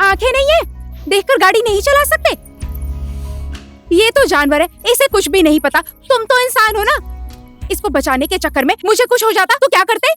आंखें नहीं है? देखकर गाड़ी नहीं चला सकते? ये तो जानवर है, इसे कुछ भी नहीं पता। तुम तो इंसान हो ना। इसको बचाने के चक्कर में मुझे कुछ हो जाता तो क्या करते?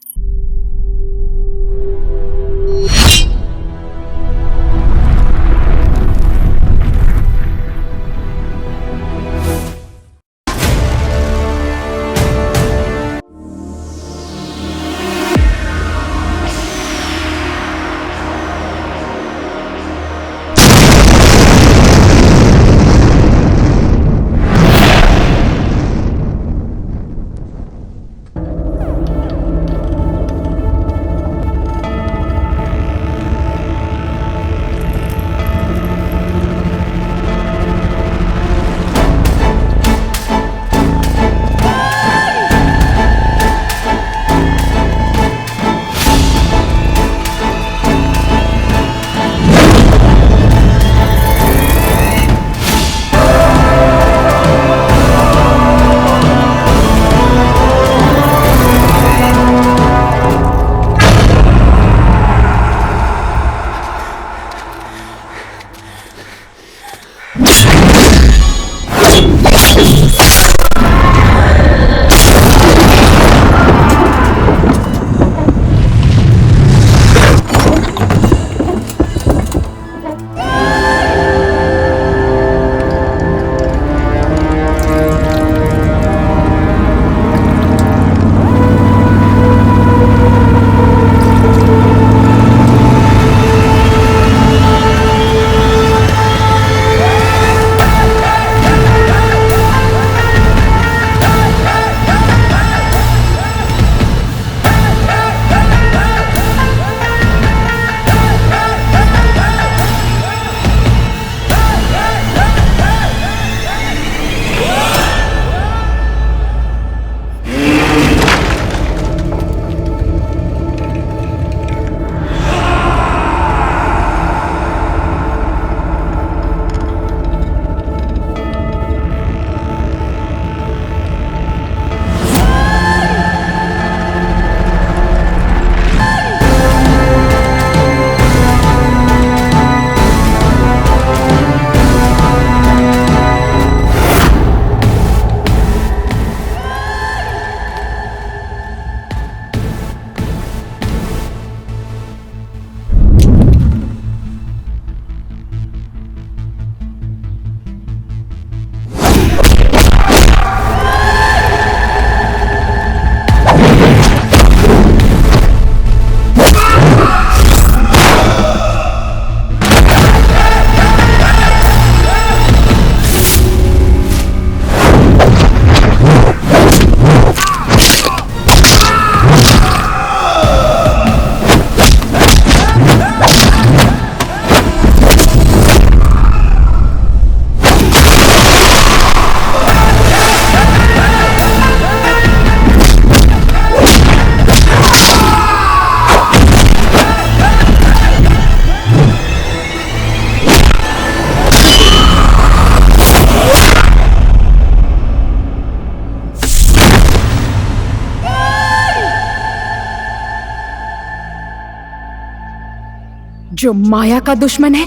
जो माया का दुश्मन है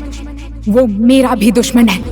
वो मेरा भी दुश्मन है।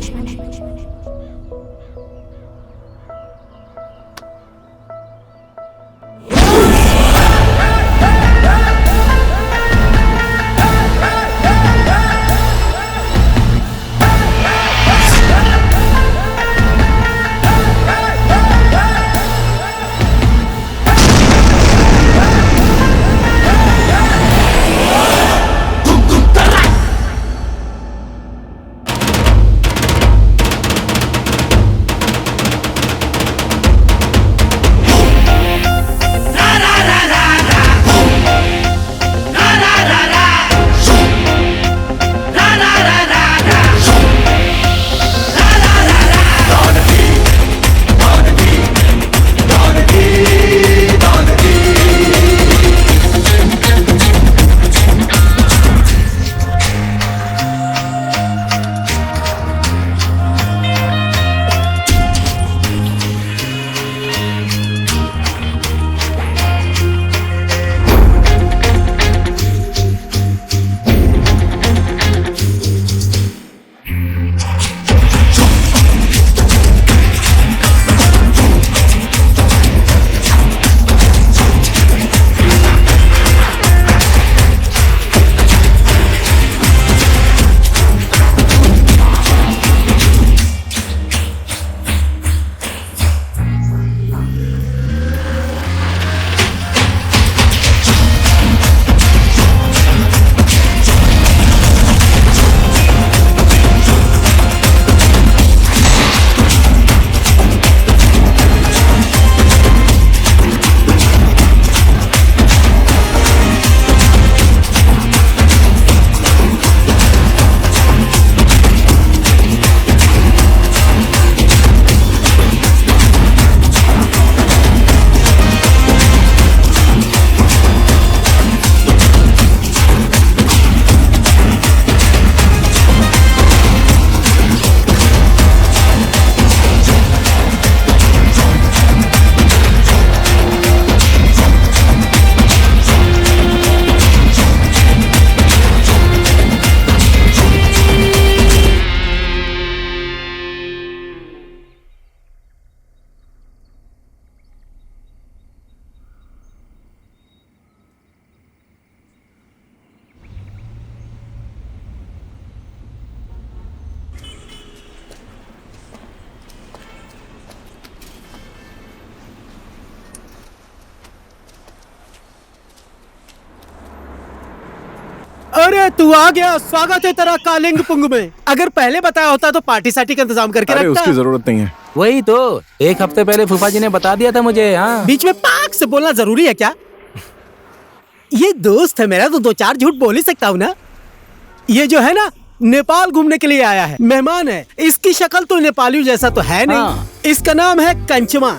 तू आ गया, स्वागत है तेरा कालिंग पुंग में। अगर पहले बताया होता तो पार्टी सार्टी का इंतजाम करके अरे रखता। उसकी जरूरत नहीं है। वही तो 1 हफ्ते पहले फूफा जी ने बता दिया था मुझे। हाँ बीच में पाक से बोलना जरूरी है क्या? ये दोस्त है मेरा तो 2-4 झूठ बोल ही सकता हूँ ना। ये जो है ना नेपाल घूमने के लिए आया है, मेहमान है। इसकी शक्ल तो नेपालियों जैसा तो है नहीं। हाँ। इसका नाम है कंचमा।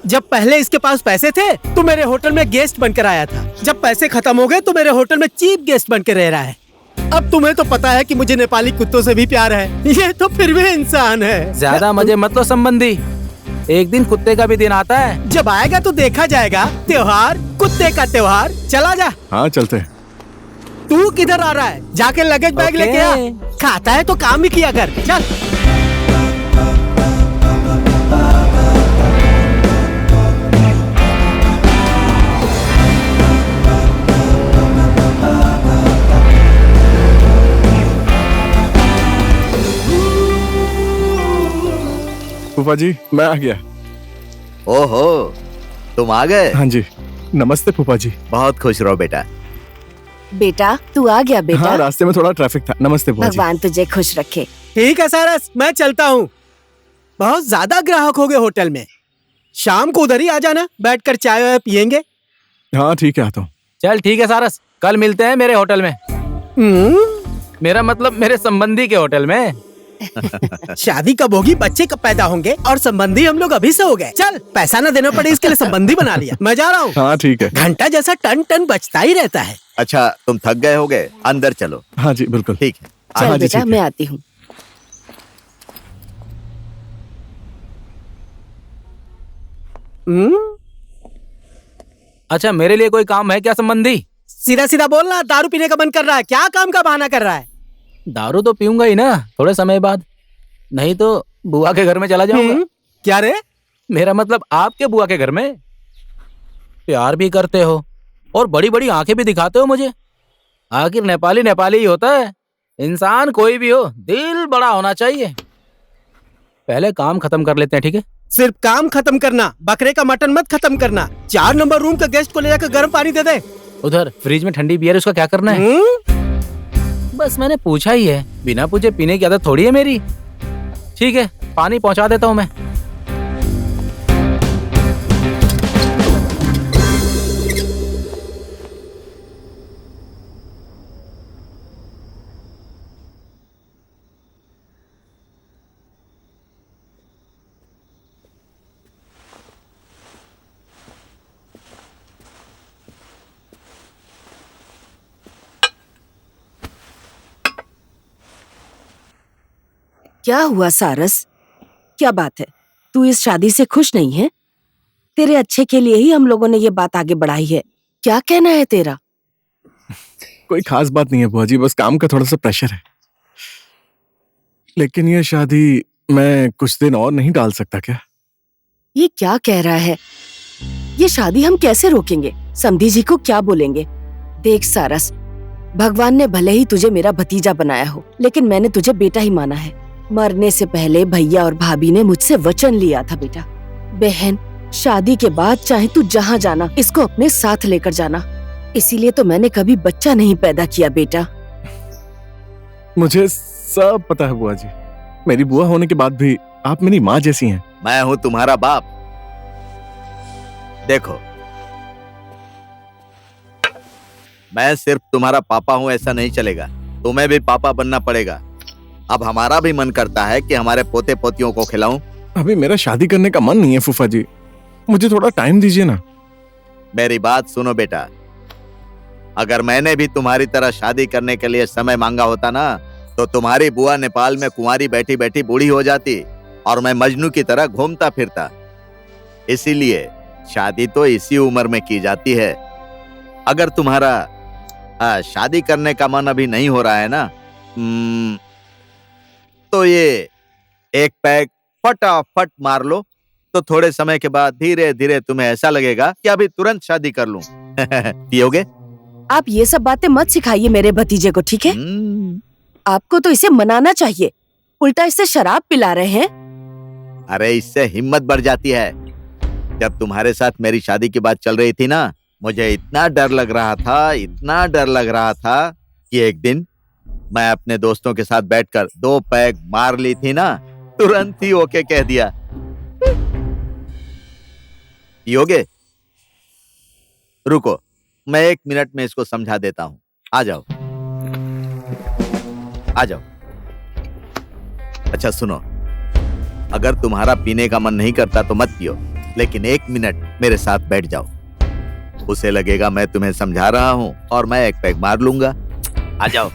जब पहले इसके पास पैसे थे तो मेरे होटल में गेस्ट बनकर आया था। जब पैसे खत्म हो गए तो मेरे होटल में चीफ गेस्ट बनकर रह रहा है। अब तुम्हें तो पता है कि मुझे नेपाली कुत्तों से भी प्यार है। ये तो फिर भी इंसान है। ज्यादा मजे मत लो संबंधी, एक दिन कुत्ते का भी दिन आता है। जब आएगा तो देखा जाएगा। त्योहार, कुत्ते का त्योहार। चला जा। हाँ चलते हैं। तू किधर आ रहा है? जाके लगेज बैग ओके। लेके आ। खाता है तो काम भी किया कर। चल। फूफा जी मैं आ गया। ओहो, तुम आ गए। हाँ जी, नमस्ते फूफा जी। बहुत खुश रहो बेटा। बेटा तू आ गया बेटा। हाँ रास्ते में थोड़ा ट्रैफिक था। नमस्ते फूफा जी। भगवान तुझे खुश रखे। ठीक है सारस, मैं चलता हूँ। बहुत ज्यादा ग्राहक हो गए होटल में। शाम को उधर ही आ जाना, बैठकर चाय वाय पियेंगे। हाँ ठीक है, आता हूँ। चल ठीक है सारस, कल मिलते हैं मेरे होटल में। मेरा मतलब मेरे संबंधी के होटल में। शादी कब होगी, बच्चे कब पैदा होंगे, और संबंधी हम लोग अभी से हो गए। चल, पैसा न देना पड़े इसके लिए संबंधी बना लिया। मैं जा रहा हूँ। हाँ ठीक है। घंटा जैसा टन टन बजता ही रहता है। अच्छा तुम थक गए होगे, अंदर चलो। हाँ जी बिल्कुल। ठीक है। चल हाँ जी, बेटा ठीक है। मैं आती हूँ। अच्छा मेरे लिए कोई काम है क्या संबंधी? सीधा सीधा बोलना, दारू पीने का मन कर रहा है क्या? काम का बहाना कर रहा है? दारू तो पीऊंगा ही ना थोड़े समय बाद, नहीं तो बुआ के घर में चला जाऊंगा। क्या रे? मेरा मतलब आपके बुआ के घर में। प्यार भी करते हो और बड़ी बड़ी आंखें भी दिखाते हो मुझे। आखिर नेपाली नेपाली ही होता है। इंसान कोई भी हो, दिल बड़ा होना चाहिए। पहले काम खत्म कर लेते हैं, ठीक है? सिर्फ काम खत्म करना, बकरे का मटन मत खत्म करना। 4 नंबर रूम का गेस्ट को ले जाकर गर्म पानी दे दे। उधर फ्रिज में ठंडी बियर, उसका क्या करना है? बस मैंने पूछा ही है, बिना पूछे पीने की आदत थोड़ी है मेरी। ठीक है, पानी पहुंचा देता हूं मैं। क्या हुआ सारस? क्या बात है? तू इस शादी से खुश नहीं है? तेरे अच्छे के लिए ही हम लोगों ने ये बात आगे बढ़ाई है। क्या कहना है तेरा? कोई खास बात नहीं है बुआ जी, बस काम का थोड़ा सा प्रेशर है। लेकिन ये शादी मैं कुछ दिन और नहीं डाल सकता क्या? ये क्या कह रहा है? ये शादी हम कैसे रोकेंगे? समधी जी को क्या बोलेंगे? देख सारस, भगवान ने भले ही तुझे मेरा भतीजा बनाया हो, लेकिन मैंने तुझे बेटा ही माना है। मरने से पहले भैया और भाभी ने मुझसे वचन लिया था बेटा। बहन, शादी के बाद चाहे तू जहाँ जाना, इसको अपने साथ लेकर जाना। इसीलिए तो मैंने कभी बच्चा नहीं पैदा किया बेटा। मुझे सब पता है बुआ जी। मेरी बुआ होने के बाद भी आप मेरी माँ जैसी हैं। मैं हूं तुम्हारा बाप। देखो, मैं सिर्फ तुम्हारा पापा हूं ऐसा नहीं चलेगा, तुम्हें भी पापा बनना पड़ेगा। अब हमारा भी मन करता है कि हमारे पोते पोतियों को खिलाऊं। अभी मेरा शादी करने का मन नहीं है फूफा जी, मुझे थोड़ा टाइम दीजिए ना। मेरी बात सुनो बेटा, अगर मैंने भी तुम्हारी तरह शादी करने के लिए समय मांगा होता ना, तो तुम्हारी बुआ नेपाल में कुंवारी बैठी बैठी बूढ़ी हो जाती और मैं मजनू की तरह घूमता फिरता। इसीलिए शादी तो इसी उम्र में की जाती है। अगर तुम्हारा शादी करने का मन अभी नहीं हो रहा है ना, तो ये एक पैक फटाफट मार लो, तो थोड़े समय के बाद धीरे धीरे तुम्हें ऐसा लगेगा कि अभी तुरंत शादी कर लूं। पियोगे? आप ये सब बातें मत सिखाइए मेरे भतीजे को, ठीक है? आपको तो इसे मनाना चाहिए, उल्टा इसे शराब पिला रहे हैं। अरे इससे हिम्मत बढ़ जाती है। जब तुम्हारे साथ मेरी शादी की बात चल रही थी ना, मुझे इतना डर लग रहा था, इतना डर लग रहा था कि एक दिन मैं अपने दोस्तों के साथ बैठकर 2 पैग मार ली थी ना, तुरंत ही ओके कह दिया। योगे, रुको, मैं 1 मिनट में इसको समझा देता हूं। आ जाओ, आ जाओ। अच्छा सुनो, अगर तुम्हारा पीने का मन नहीं करता तो मत पियो, लेकिन 1 मिनट मेरे साथ बैठ जाओ। उसे लगेगा मैं तुम्हें समझा रहा हूं और मैं 1 पैग मार लूंगा। आ जाओ।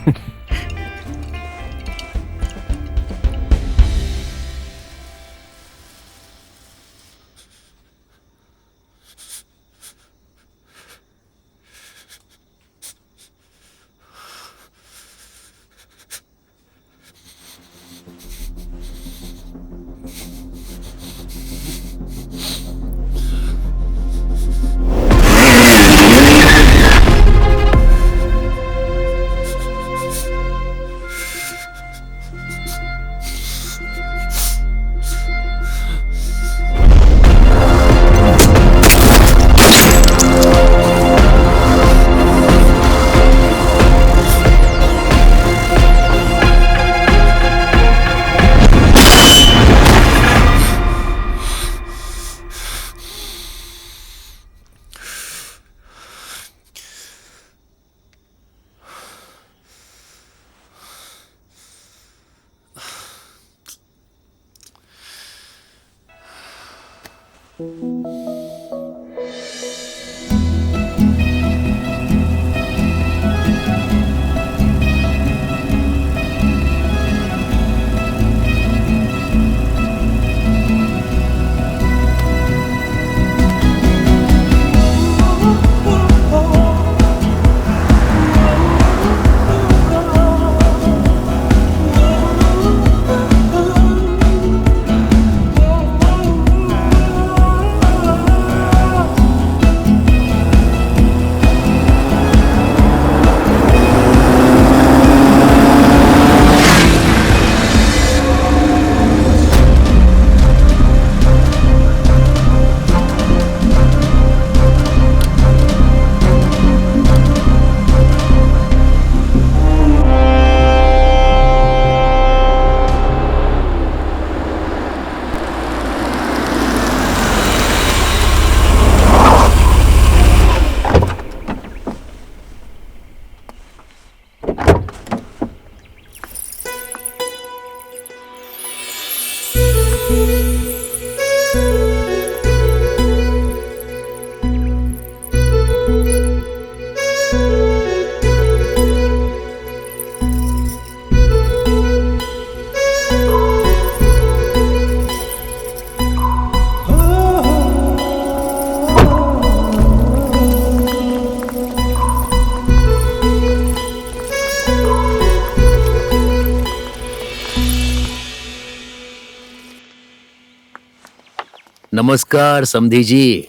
नमस्कार समधी जी।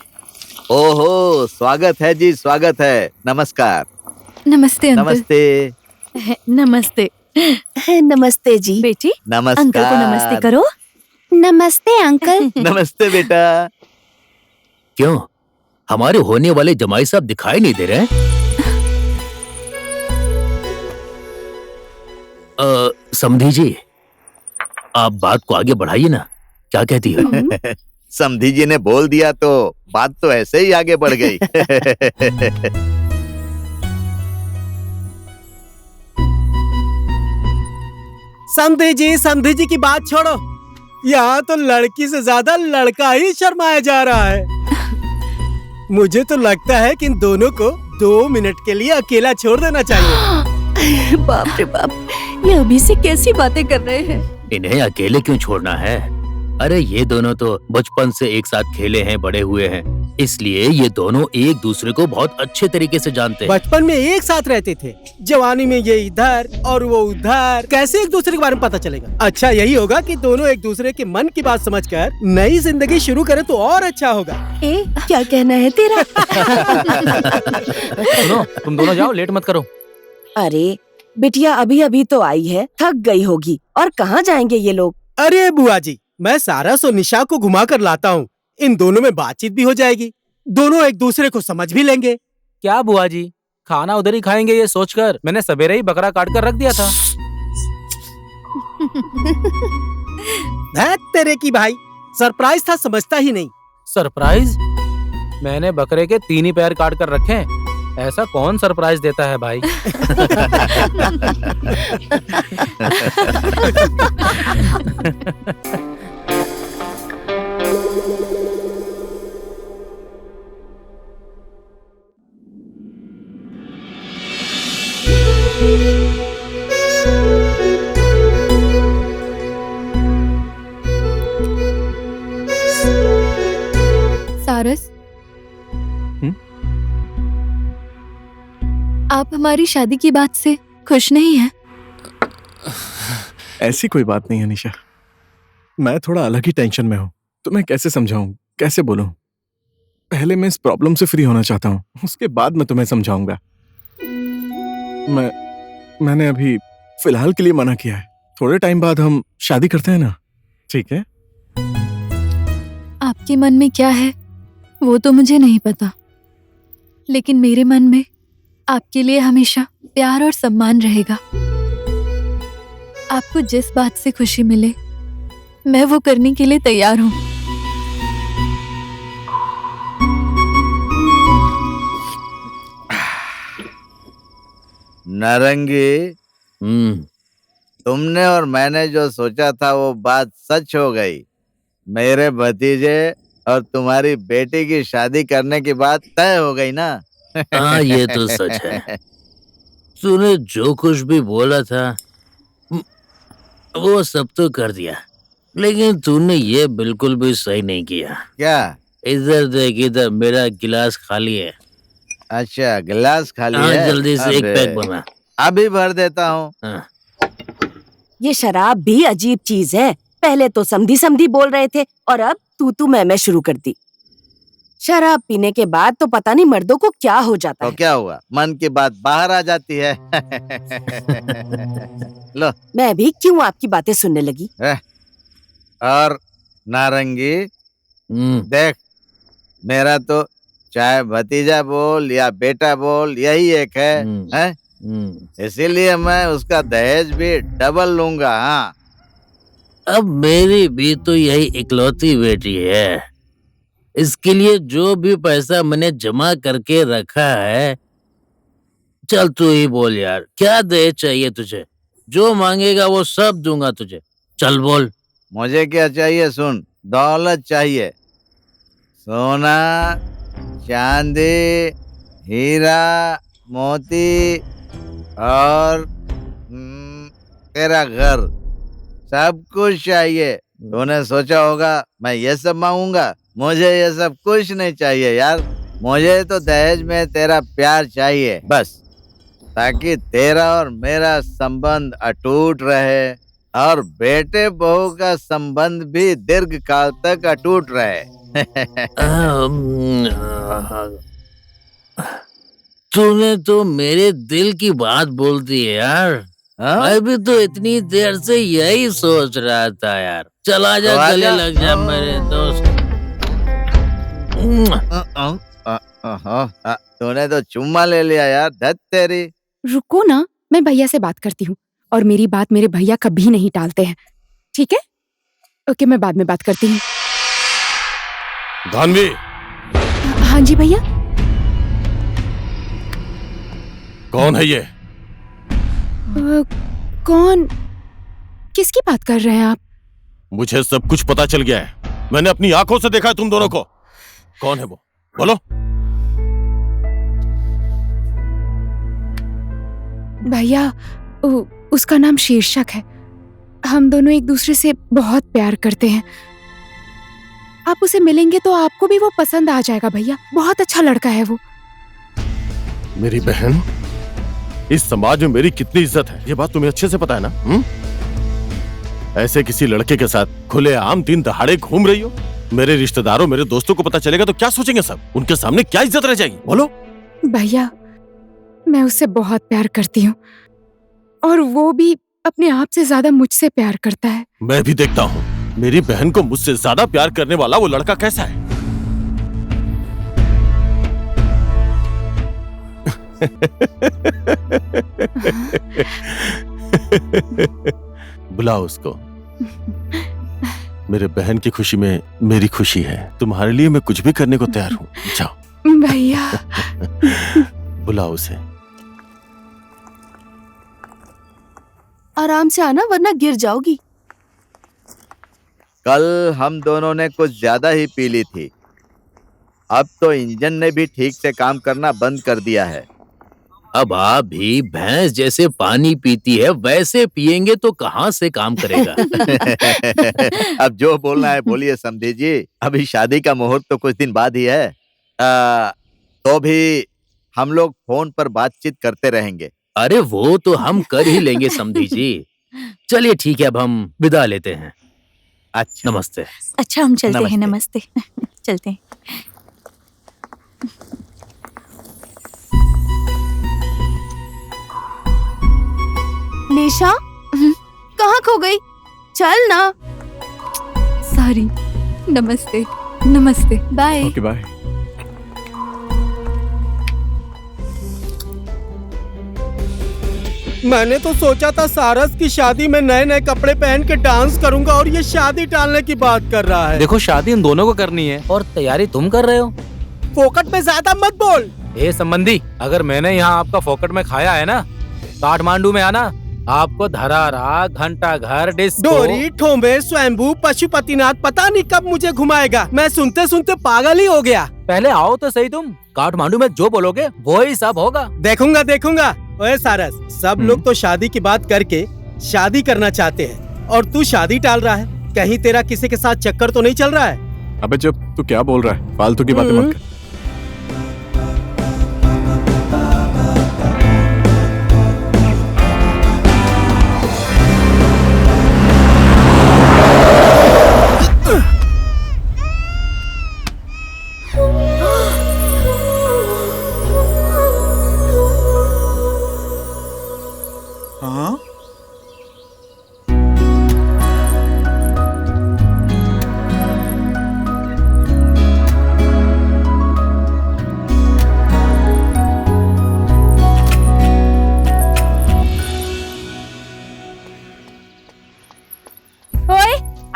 ओहो, स्वागत है जी, स्वागत है। नमस्कार। नमस्ते अंकल। नमस्ते। नमस्ते नमस्ते जी। बेटी, नमस्कार। अंकल को नमस्ते करो। नमस्ते अंकल। नमस्ते बेटा। क्यों, हमारे होने वाले जमाई साहब दिखाई नहीं दे रहे हैं? समधी जी, आप बात को आगे बढ़ाइए ना, क्या कहती हो? समधी जी ने बोल दिया तो बात तो ऐसे ही आगे बढ़ गई। समधी जी की बात छोड़ो। यहाँ तो लड़की से ज्यादा लड़का ही शर्माया जा रहा है। मुझे तो लगता है कि इन दोनों को 2 मिनट के लिए अकेला छोड़ देना चाहिए। बाप रे बाप, ये अभी से कैसी बातें कर रहे हैं। इन्हें अकेले क्यों छोड़ना है? अरे ये दोनों तो बचपन से एक साथ खेले हैं, बड़े हुए हैं, इसलिए ये दोनों एक दूसरे को बहुत अच्छे तरीके से जानते हैं। बचपन में एक साथ रहते थे, जवानी में ये इधर और वो उधर, कैसे एक दूसरे के बारे में पता चलेगा? अच्छा यही होगा कि दोनों एक दूसरे के मन की बात समझकर नई जिंदगी शुरू करें तो और अच्छा होगा। क्या कहना है तेरा? सुनो, तुम दोनों जाओ, लेट मत करो। अरे बिटिया अभी अभी तो आई है, थक गई होगी। और कहाँ जाएंगे ये लोग? अरे बुआ जी, मैं सारस और निशा को घुमा कर लाता हूँ, इन दोनों में बातचीत भी हो जाएगी, दोनों एक दूसरे को समझ भी लेंगे। क्या बुआ जी, खाना उधर ही खाएंगे ये सोचकर मैंने सवेरे ही बकरा काट कर रख दिया था। धैत तेरे की भाई, सरप्राइज था, समझता ही नहीं। सरप्राइज? मैंने बकरे के 3 ही पैर काट कर रखे हैं। ऐसा कौन सरप्राइज देता है भाई? सारस, आप हमारी शादी की बात से खुश नहीं हैं? ऐसी कोई बात नहीं है निशा, मैं थोड़ा अलग ही टेंशन में हूँ। तो मैं कैसे समझाऊं, कैसे बोलूं? पहले मैं इस प्रॉब्लम से फ्री होना चाहता हूँ, उसके बाद मैं तुम्हें समझाऊंगा। मैंने अभी फिलहाल के लिए मना किया है। थोड़े टाइम बाद हम शादी करते हैं ना, ठीक है? आपके मन में क्या है वो तो मुझे नहीं पता, लेकिन मेरे मन में आपके लिए हमेशा प्यार और सम्मान रहेगा। आपको जिस बात से खुशी मिले मैं वो करने के लिए तैयार हूँ। नारंगी, तुमने और मैंने जो सोचा था वो बात सच हो गई। मेरे भतीजे और तुम्हारी बेटी की शादी करने की बात तय हो गई ना? हाँ, ये तो सच है। तूने जो कुछ भी बोला था वो सब तो कर दिया, लेकिन तूने ये बिल्कुल भी सही नहीं किया। क्या? इधर देख, इधर मेरा गिलास खाली है। अच्छा, गिलास खाली हाँ, है? जल्दी से एक अबे, पैक बना। अभी भर देता हूँ। हाँ। ये शराब भी अजीब चीज है। पहले तो समधी समधी बोल रहे थे और अब तू मैं शुरू कर दी। शराब पीने के बाद तो पता नहीं मर्दों को क्या हो जाता तो है। क्या हुआ, मन की बात बाहर आ जाती है। लो। मैं भी क्यों आपकी बातें सुनने लगी। और नारंगी, देख, मेरा तो चाहे भतीजा बोल या बेटा बोल यही एक है? इसीलिए मैं उसका दहेज भी डबल लूंगा। हाँ, अब मेरी भी तो यही इकलौती बेटी है। इसके लिए जो भी पैसा मैंने जमा करके रखा है, चल तू ही बोल यार, क्या दहेज चाहिए तुझे? जो मांगेगा वो सब दूंगा तुझे। चल बोल। मुझे क्या चाहिए सुन, दौलत चाहिए। सोना, चांदी, हीरा, मोती और तेरा घर, सब कुछ चाहिए। तूने सोचा होगा मैं ये सब मांगूंगा? मुझे ये सब कुछ नहीं चाहिए यार। मुझे तो दहेज में तेरा प्यार चाहिए बस, ताकि तेरा और मेरा संबंध अटूट रहे और बेटे बहू का संबंध भी दीर्घ काल तक अटूट रहे। तूने तो मेरे दिल की बात बोल दी है यार। मैं भी तो इतनी देर से यही सोच रहा था यार। चला जा, तो गले आजा। लग जा मेरे दोस्त। तूने तो चुम्मा ले लिया यार, धत तेरी। रुको ना, मैं भैया से बात करती हूँ, और मेरी बात मेरे भैया कभी नहीं टालते हैं, ठीक है? ओके, मैं बाद में बात करती हूँ। धानवी, हाँ जी भैया। कौन है ये? कौन? किसकी बात कर रहे हैं आप? मुझे सब कुछ पता चल गया है। मैंने अपनी आंखों से देखा है तुम दोनों को। कौन है वो, बोलो। भैया, उसका नाम शीर्षक है। हम दोनों एक दूसरे से बहुत प्यार करते हैं। आप उसे मिलेंगे तो आपको भी वो पसंद आ जाएगा भैया। बहुत अच्छा लड़का है वो। मेरी बहन, इस समाज में मेरी कितनी इज्जत है ये बात तुम्हें अच्छे से पता है ना? ऐसे किसी लड़के के साथ खुलेआम दिन दहाड़े घूम रही हो। मेरे रिश्तेदारों, मेरे दोस्तों को पता चलेगा तो क्या सोचेंगे सब? उनके सामने क्या इज्जत रह जाएगी, बोलो। भैया, मैं उससे बहुत प्यार करती हूँ, और वो भी अपने आप से ज्यादा मुझसे प्यार करता है। मैं भी देखता हूँ मेरी बहन को मुझसे ज्यादा प्यार करने वाला वो लड़का कैसा है। बुलाओ उसको। मेरे बहन की खुशी में मेरी खुशी है। तुम्हारे लिए मैं कुछ भी करने को तैयार हूँ। जाओ भैया। बुलाओ उसे। आराम से आना वरना गिर जाओगी। कल हम दोनों ने कुछ ज्यादा ही पी ली थी। अब तो इंजन ने भी ठीक से काम करना बंद कर दिया है। अब आप भी भैंस जैसे पानी पीती है वैसे पिएंगे तो कहाँ से काम करेगा। अब जो बोलना है बोलिए समधी जी। अभी शादी का मुहूर्त तो कुछ दिन बाद ही है। तो भी हम लोग फोन पर बातचीत करते रहेंगे। अरे वो तो हम कर ही लेंगे समधी जी। चलिए ठीक है, अब हम विदा लेते हैं। अच्छा, नमस्ते। अच्छा हम चलते हैं। नमस्ते। नमस्ते। चलते हैं। निशा कहाँ खो गई? चल ना। सॉरी। नमस्ते। नमस्ते। बाय। Okay bye. मैंने तो सोचा था सारस की शादी में नए नए कपड़े पहन के डांस करूंगा और ये शादी टालने की बात कर रहा है। देखो शादी इन दोनों को करनी है और तैयारी तुम कर रहे हो। फोकट में ज्यादा मत बोल। ए संबंधी, अगर मैंने यहाँ आपका फोकट में खाया है ना, काठमांडू में आना, आपको धरारा, घंटा घर, डिस्को, डोरी, ठोंबे, स्वयंभू, पशुपतिनाथ पता नहीं कब मुझे घुमाएगा। मैं सुनते सुनते पागल ही हो गया। पहले आओ तो सही तुम। काठमांडू में जो बोलोगे वो ही सब होगा। देखूंगा देखूंगा। ओए सारस, सब लोग तो शादी की बात करके शादी करना चाहते हैं और तू शादी टाल रहा है। कहीं तेरा किसी के साथ चक्कर तो नहीं चल रहा है? अबे जब तू क्या बोल रहा है? फालतू की बातें मत कर।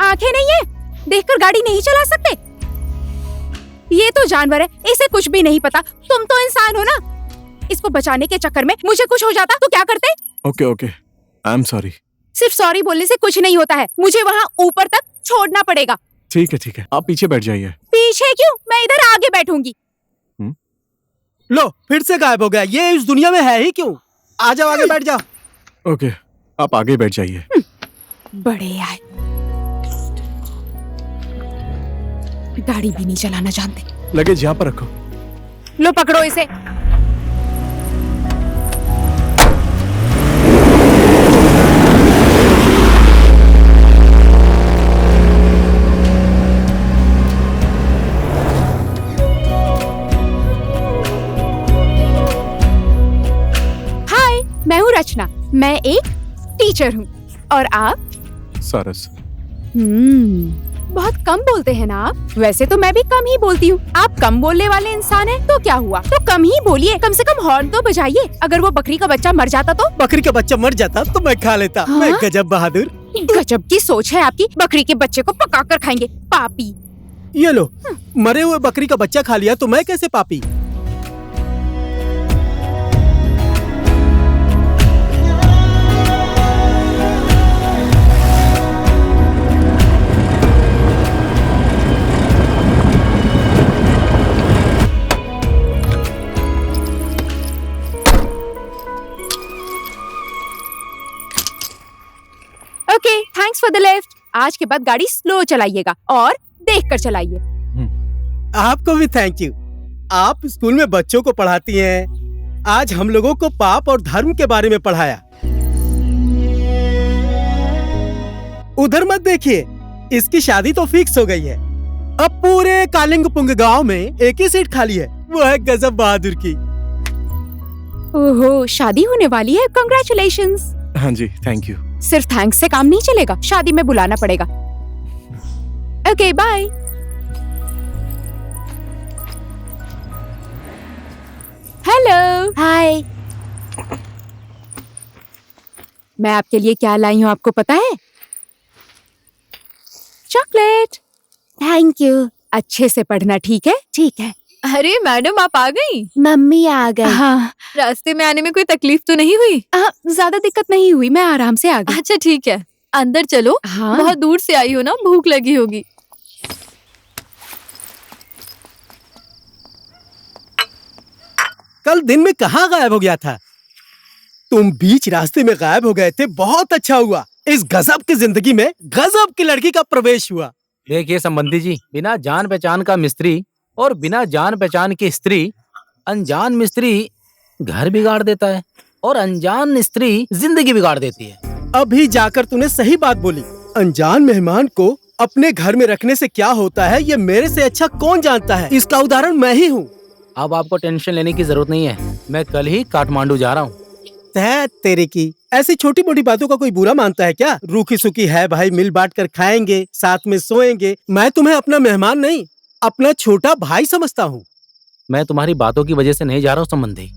आंखें नहीं है, देखकर गाड़ी नहीं चला सकते? ये तो जानवर है, इसे कुछ भी नहीं पता। तुम तो इंसान हो ना। इसको बचाने के चक्कर में मुझे कुछ हो जाता तो क्या करते? Okay okay, I am sorry. सिर्फ सॉरी बोलने से कुछ नहीं होता है। मुझे वहाँ ऊपर तक छोड़ना पड़ेगा। ठीक है, आप पीछे बैठ जाइए। पीछे क्यों? मैं इधर आगे बैठूंगी। लो, फिर से गायब हो गया। ये इस दुनिया में है ही क्यों? आ जाओ, आगे बैठ जाओ। ओके, आप आगे बैठ जाइए। बड़े आए, गाड़ी भी नहीं चलाना जानते। लगेज यहाँ पर रखो। लो पकड़ो इसे। हाय, मैं हूँ रचना। मैं एक टीचर हूँ। और आप? सारस। बहुत कम बोलते हैं ना आप। वैसे तो मैं भी कम ही बोलती हूँ। आप कम बोलने वाले इंसान हैं, तो क्या हुआ? तो कम ही बोलिए, कम से कम हॉर्न तो बजाइए। अगर वो बकरी का बच्चा मर जाता तो? बकरी का बच्चा मर जाता तो मैं खा लेता। हाँ? मैं गजब बहादुर। गजब की सोच है आपकी। बकरी के बच्चे को पकाकर खाएंगे, पापी। ये लो, मरे हुए बकरी का बच्चा खा लिया तो मैं कैसे पापी? Okay, thanks for the lift. आज के बाद गाड़ी स्लो चलाइएगा और देख कर चलाइए। आपको भी थैंक यू। आप स्कूल में बच्चों को पढ़ाती हैं। आज हम लोगों को पाप और धर्म के बारे में पढ़ाया। उधर मत देखिए, इसकी शादी तो फिक्स हो गई है। अब पूरे कालिंगपुंग गांव में एक ही सीट खाली है, वो है गजब बहादुर की। ओहो, शादी होने वाली है। कांग्रेचुलेशंस। हाँ जी, थैंक यू। सिर्फ थैंक्स से काम नहीं चलेगा, शादी में बुलाना पड़ेगा। Okay, bye. हेलो। हाय। मैं आपके लिए क्या लाई हूँ आपको पता है? चॉकलेट। Thank you. अच्छे से पढ़ना, ठीक है? ठीक है। अरे मैडम, आप आ गई? मम्मी आ गई। हाँ, रास्ते में आने में कोई तकलीफ तो नहीं हुई? ज्यादा दिक्कत नहीं हुई, मैं आराम से आ गई। अच्छा ठीक है, अंदर चलो। हाँ। बहुत दूर से आई हो ना, भूख लगी होगी। कल दिन में कहाँ गायब हो गया था? तुम बीच रास्ते में गायब हो गए थे, बहुत अच्छा हुआ। इस गजब की जिंदगी में गजब की लड़की का प्रवेश हुआ। देखिए संबंधी जी, बिना जान पहचान का मिस्त्री और बिना जान पहचान की स्त्री, अनजान मिस्त्री घर बिगाड़ देता है और अनजान स्त्री जिंदगी बिगाड़ देती है। अभी जाकर तूने सही बात बोली। अनजान मेहमान को अपने घर में रखने से क्या होता है, ये मेरे से अच्छा कौन जानता है। इसका उदाहरण मैं ही हूँ। अब आपको टेंशन लेने की जरूरत नहीं है, मैं कल ही काठमांडू जा रहा हूँ। तेरे की ऐसी छोटी मोटी बातों का कोई बुरा मानता है क्या? रूखी सूखी है भाई, मिल बांट कर खाएंगे, साथ में सोएंगे। मैं तुम्हें अपना मेहमान नहीं, अपना छोटा भाई समझता हूँ। मैं तुम्हारी बातों की वजह से नहीं जा रहा हूँ संबंधी,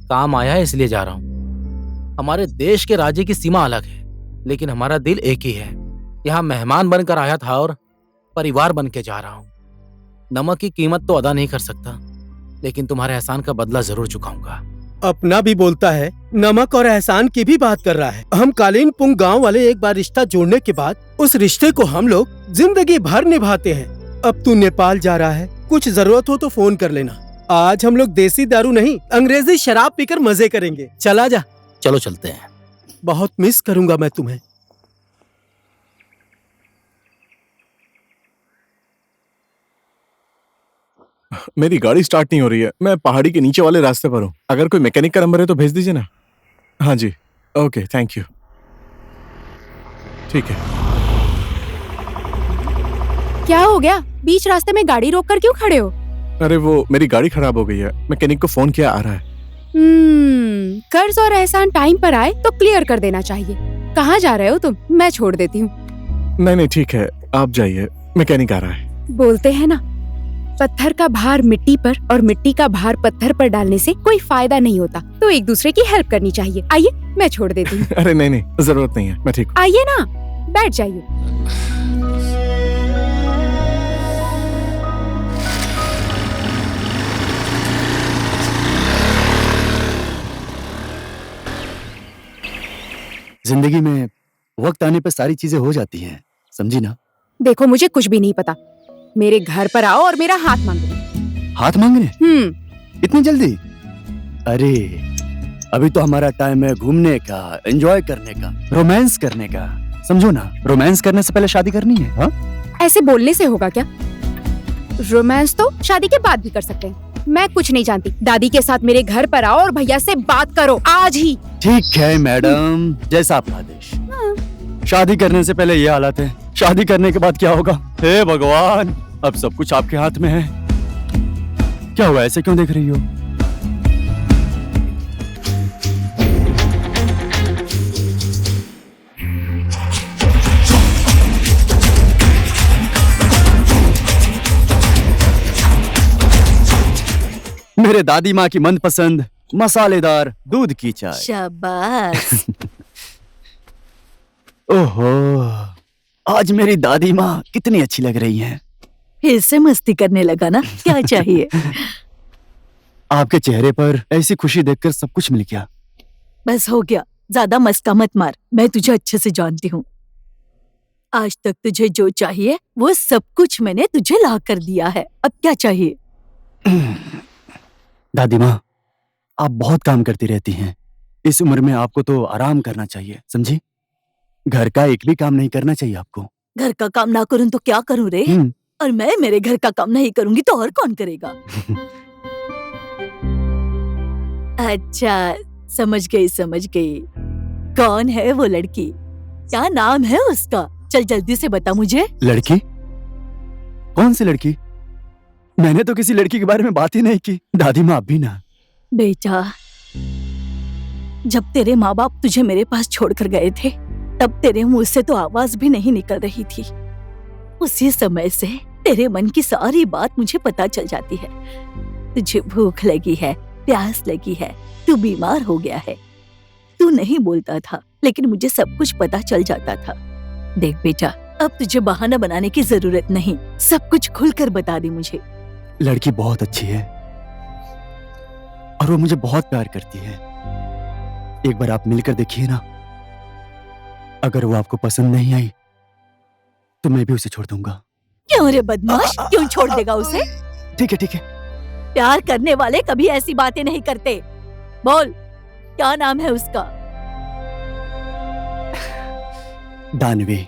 काम आया है इसलिए जा रहा हूँ। हमारे देश के राज्य की सीमा अलग है, लेकिन हमारा दिल एक ही है। यहाँ मेहमान बनकर आया था और परिवार बन के जा रहा हूँ। नमक की कीमत तो अदा नहीं कर सकता, लेकिन तुम्हारे एहसान का बदला जरूर चुकाऊंगा। अपना भी बोलता है, नमक और एहसान की भी बात कर रहा है। हम कालीनपुंग गांव वाले एक बार रिश्ता जोड़ने के बाद उस रिश्ते को हम लोग जिंदगी भर निभाते हैं। अब तू नेपाल जा रहा है, कुछ जरूरत हो तो फोन कर लेना। आज हम लोग देसी दारू नहीं, अंग्रेजी शराब पीकर मजे करेंगे। चला जा। चलो चलते हैं। बहुत मिस करूंगा मैं तुम्हें। मेरी गाड़ी स्टार्ट नहीं हो रही है। मैं पहाड़ी के नीचे वाले रास्ते पर हूँ। अगर कोई मैकेनिक का नंबर है तो भेज दीजिए ना। हाँ जी, ओके, थैंक यू। ठीक है। क्या हो गया? बीच रास्ते में गाड़ी रोककर क्यों खड़े हो? अरे वो मेरी गाड़ी खराब हो गई है, मैकेनिक को फोन किया, आ रहा है। कर्ज और एहसान टाइम पर आए तो क्लियर कर देना चाहिए। कहाँ जा रहे हो तुम? मैं छोड़ देती हूँ। नहीं ठीक है, आप जाइए, मैकेनिक आ रहा है। बोलते हैं ना, पत्थर का भार मिट्टी पर और मिट्टी का भार पत्थर पर डालने से कोई फायदा नहीं होता, तो एक दूसरे की हेल्प करनी चाहिए। आइए, मैं छोड़ देती हूँ। अरे नहीं, जरूरत नहीं है, मैं ठीक हूँ। आइए ना, बैठ जाइए। जिंदगी में वक्त आने पर सारी चीजें हो जाती हैं, समझी ना? देखो, मुझे कुछ भी नहीं पता। मेरे घर पर आओ और मेरा हाथ मांगो। हाथ मांगने? इतनी जल्दी? अरे अभी तो हमारा टाइम है घूमने का, एंजॉय करने का, रोमांस करने का। समझो ना, रोमांस करने से पहले शादी करनी है। हाँ? ऐसे बोलने से होगा क्या? रोमांस तो शादी के बाद भी कर सकते हैं। मैं कुछ नहीं जानती। दादी के साथ मेरे घर पर आओ और भैया से बात करो आज ही। ठीक है मैडम, जैसा आपका आदेश। शादी करने से पहले ये हालत है, शादी करने के बाद क्या होगा? हे भगवान, अब सब कुछ आपके हाथ में है। क्या हुआ, ऐसे क्यों देख रही हो? मेरे दादी माँ की मनपसंद मसालेदार दूध की चाय। शाबाश। ओहो, आज मेरी दादी माँ कितनी अच्छी लग रही हैं। फिर से मस्ती करने लगा ना? क्या चाहिए? आपके चेहरे पर ऐसी खुशी देखकर सब कुछ मिल गया। बस हो गया, ज्यादा मस्का मत मार। मैं तुझे अच्छे से जानती हूँ। आज तक तुझे जो चाहिए वो सब कुछ मैंने तुझे ला कर दिया है। अब क्या चाहिए? दादी माँ, आप बहुत काम करती रहती हैं। इस उम्र में आपको तो आराम करना चाहिए, समझी? घर का एक भी काम नहीं करना चाहिए आपको। घर का काम ना करूँ तो क्या करूँ रे? और मैं मेरे घर का काम नहीं करूंगी तो और कौन करेगा? अच्छा, समझ गई। कौन है वो लड़की? क्या नाम है उसका? चल जल्दी से बता मुझे। लड़की? कौन सी लड़की? मैंने तो किसी लड़की के बारे में बात ही नहीं की। दादी माँ, आप भी ना। बेटा, जब तेरे माँ बाप तुझे मेरे पास छोड़कर गए थे, तब तेरे मुंह से तो आवाज भी नहीं निकल रही थी। उसी समय से तेरे मन की सारी बात मुझे पता चल जाती है। तुझे भूख लगी है, प्यास लगी है, तू बीमार हो गया है। तू नहीं बोलता था, लेकिन मुझे सब कुछ पता चल जाता था। देख बेटा, अब तुझे बहाना बनाने की जरूरत नहीं, सब कुछ खुलकर बता दे मुझे। लड़की बहुत अच्छी है और वो मुझे बहुत प्यार करती है। एक बार आप मिलकर देखिए ना, अगर वो आपको पसंद नहीं आई तो मैं भी उसे छोड़ दूंगा। क्यों रे बदमाश, क्यों छोड़ देगा उसे? ठीक है, ठीक है। प्यार करने वाले कभी ऐसी बातें नहीं करते। बोल, क्या नाम है उसका? दानवी।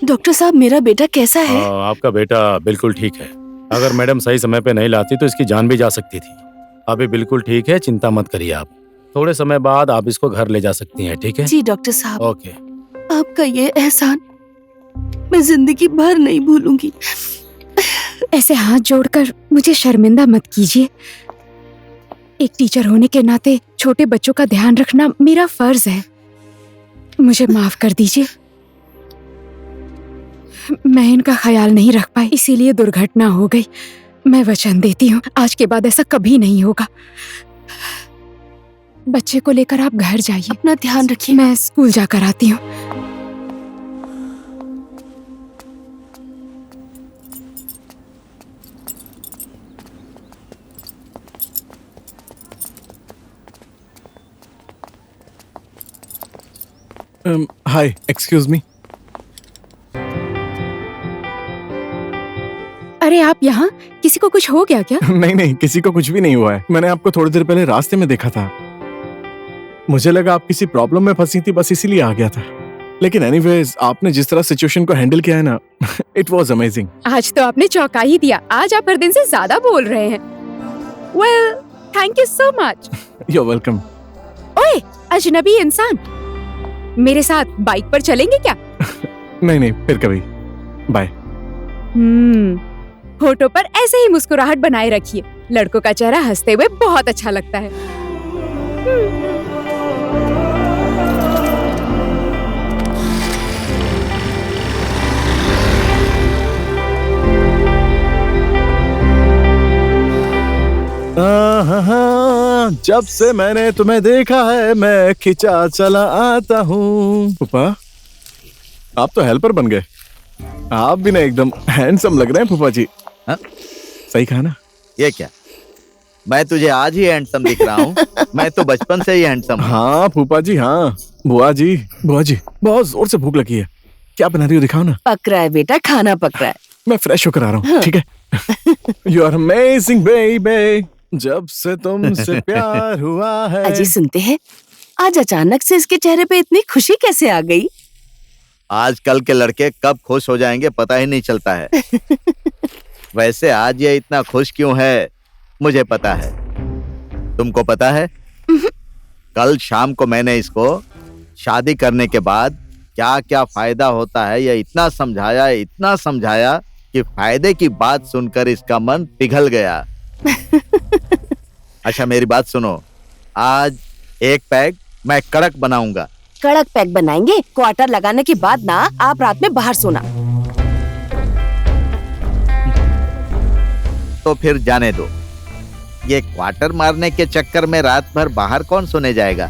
डॉक्टर साहब, मेरा बेटा कैसा है? आपका बेटा बिल्कुल ठीक है। अगर मैडम सही समय पे नहीं लाती तो इसकी जान भी जा सकती थी। अभी बिल्कुल ठीक है, चिंता मत करिए आप। थोड़े समय बाद आप इसको घर ले जा सकती हैं, ठीक है? जी डॉक्टर साहब। ओके। आपका ये एहसान मैं जिंदगी भर नहीं भूलूंगी। ऐसे हाथ जोड़कर मुझे शर्मिंदा मत कीजिए। एक टीचर होने के नाते छोटे बच्चों का ध्यान रखना मेरा फर्ज है। मुझे माफ कर दीजिए। मैं इनका ख्याल नहीं रख पाई, इसीलिए दुर्घटना हो गई। मैं वचन देती हूँ, आज के बाद ऐसा कभी नहीं होगा। बच्चे को लेकर आप घर जाइए, अपना ध्यान रखिए। मैं स्कूल जाकर आती हूँ। हाय, एक्सक्यूज मी। अरे आप यहाँ, किसी को कुछ हो गया क्या? नहीं नहीं, किसी को कुछ भी नहीं हुआ है। मैंने आपको थोड़ी देर पहले रास्ते में देखा था। मुझे लगा आप किसी प्रॉब्लम में फंसी थी, बस इसीलिए आ गया था। लेकिन एनीवेज, आपने जिस तरह सिचुएशन को हैंडल किया है ना, इट वाज अमेजिंग। आज तो आपने चौंका ही दिया। आज आप हर दिन से ज्यादा बोल रहे हैं। Well, thank you so much. You are welcome. ओए, अजनबी इंसान, मेरे साथ बाइक पर चलेंगे क्या? नहीं नहीं, फिर कभी। बाय। होठों पर ऐसे ही मुस्कुराहट बनाए रखिए। लड़कों का चेहरा हंसते हुए बहुत अच्छा लगता है। जब से मैंने तुम्हें देखा है मैं खिंचा चला आता हूँ। फूफा, आप तो हेल्पर बन गए। आप भी ना एकदम हैंडसम लग रहे हैं फूफा जी। हाँ? सही कहा ना? ये क्या, मैं तुझे आज ही हैंडसम दिख रहा हूँ? मैं तो बचपन से ही हैंडसम हूँ। हाँ फूफा जी, हाँ। बुआ जी बहुत जोर से भूख लगी है। क्या बना रही हो, दिखाओ ना। पक रहा है बेटा, खाना पक रहा है। मैं फ्रेश होकर आ रहा हूँ। ठीक है। यू आर अमेजिंग बेबी, जब से तुमसे प्यार हुआ है। अजी सुनते हैं, आज अचानक से इसके चेहरे पे इतनी खुशी कैसे आ गई? आजकल के लड़के कब खुश हो जाएंगे पता ही नहीं चलता है। वैसे आज ये इतना खुश क्यों है मुझे पता है। तुमको पता है? कल शाम को मैंने इसको शादी करने के बाद क्या क्या फायदा होता है ये इतना समझाया कि फायदे की बात सुनकर इसका मन पिघल गया। अच्छा मेरी बात सुनो, आज एक पैक मैं कड़क बनाऊंगा। कड़क पैक बनाएंगे? क्वार्टर लगाने के बाद ना आप रात में बाहर सोना। तो फिर जाने दो, ये क्वार्टर मारने के चक्कर में रात भर बाहर कौन सोने जाएगा?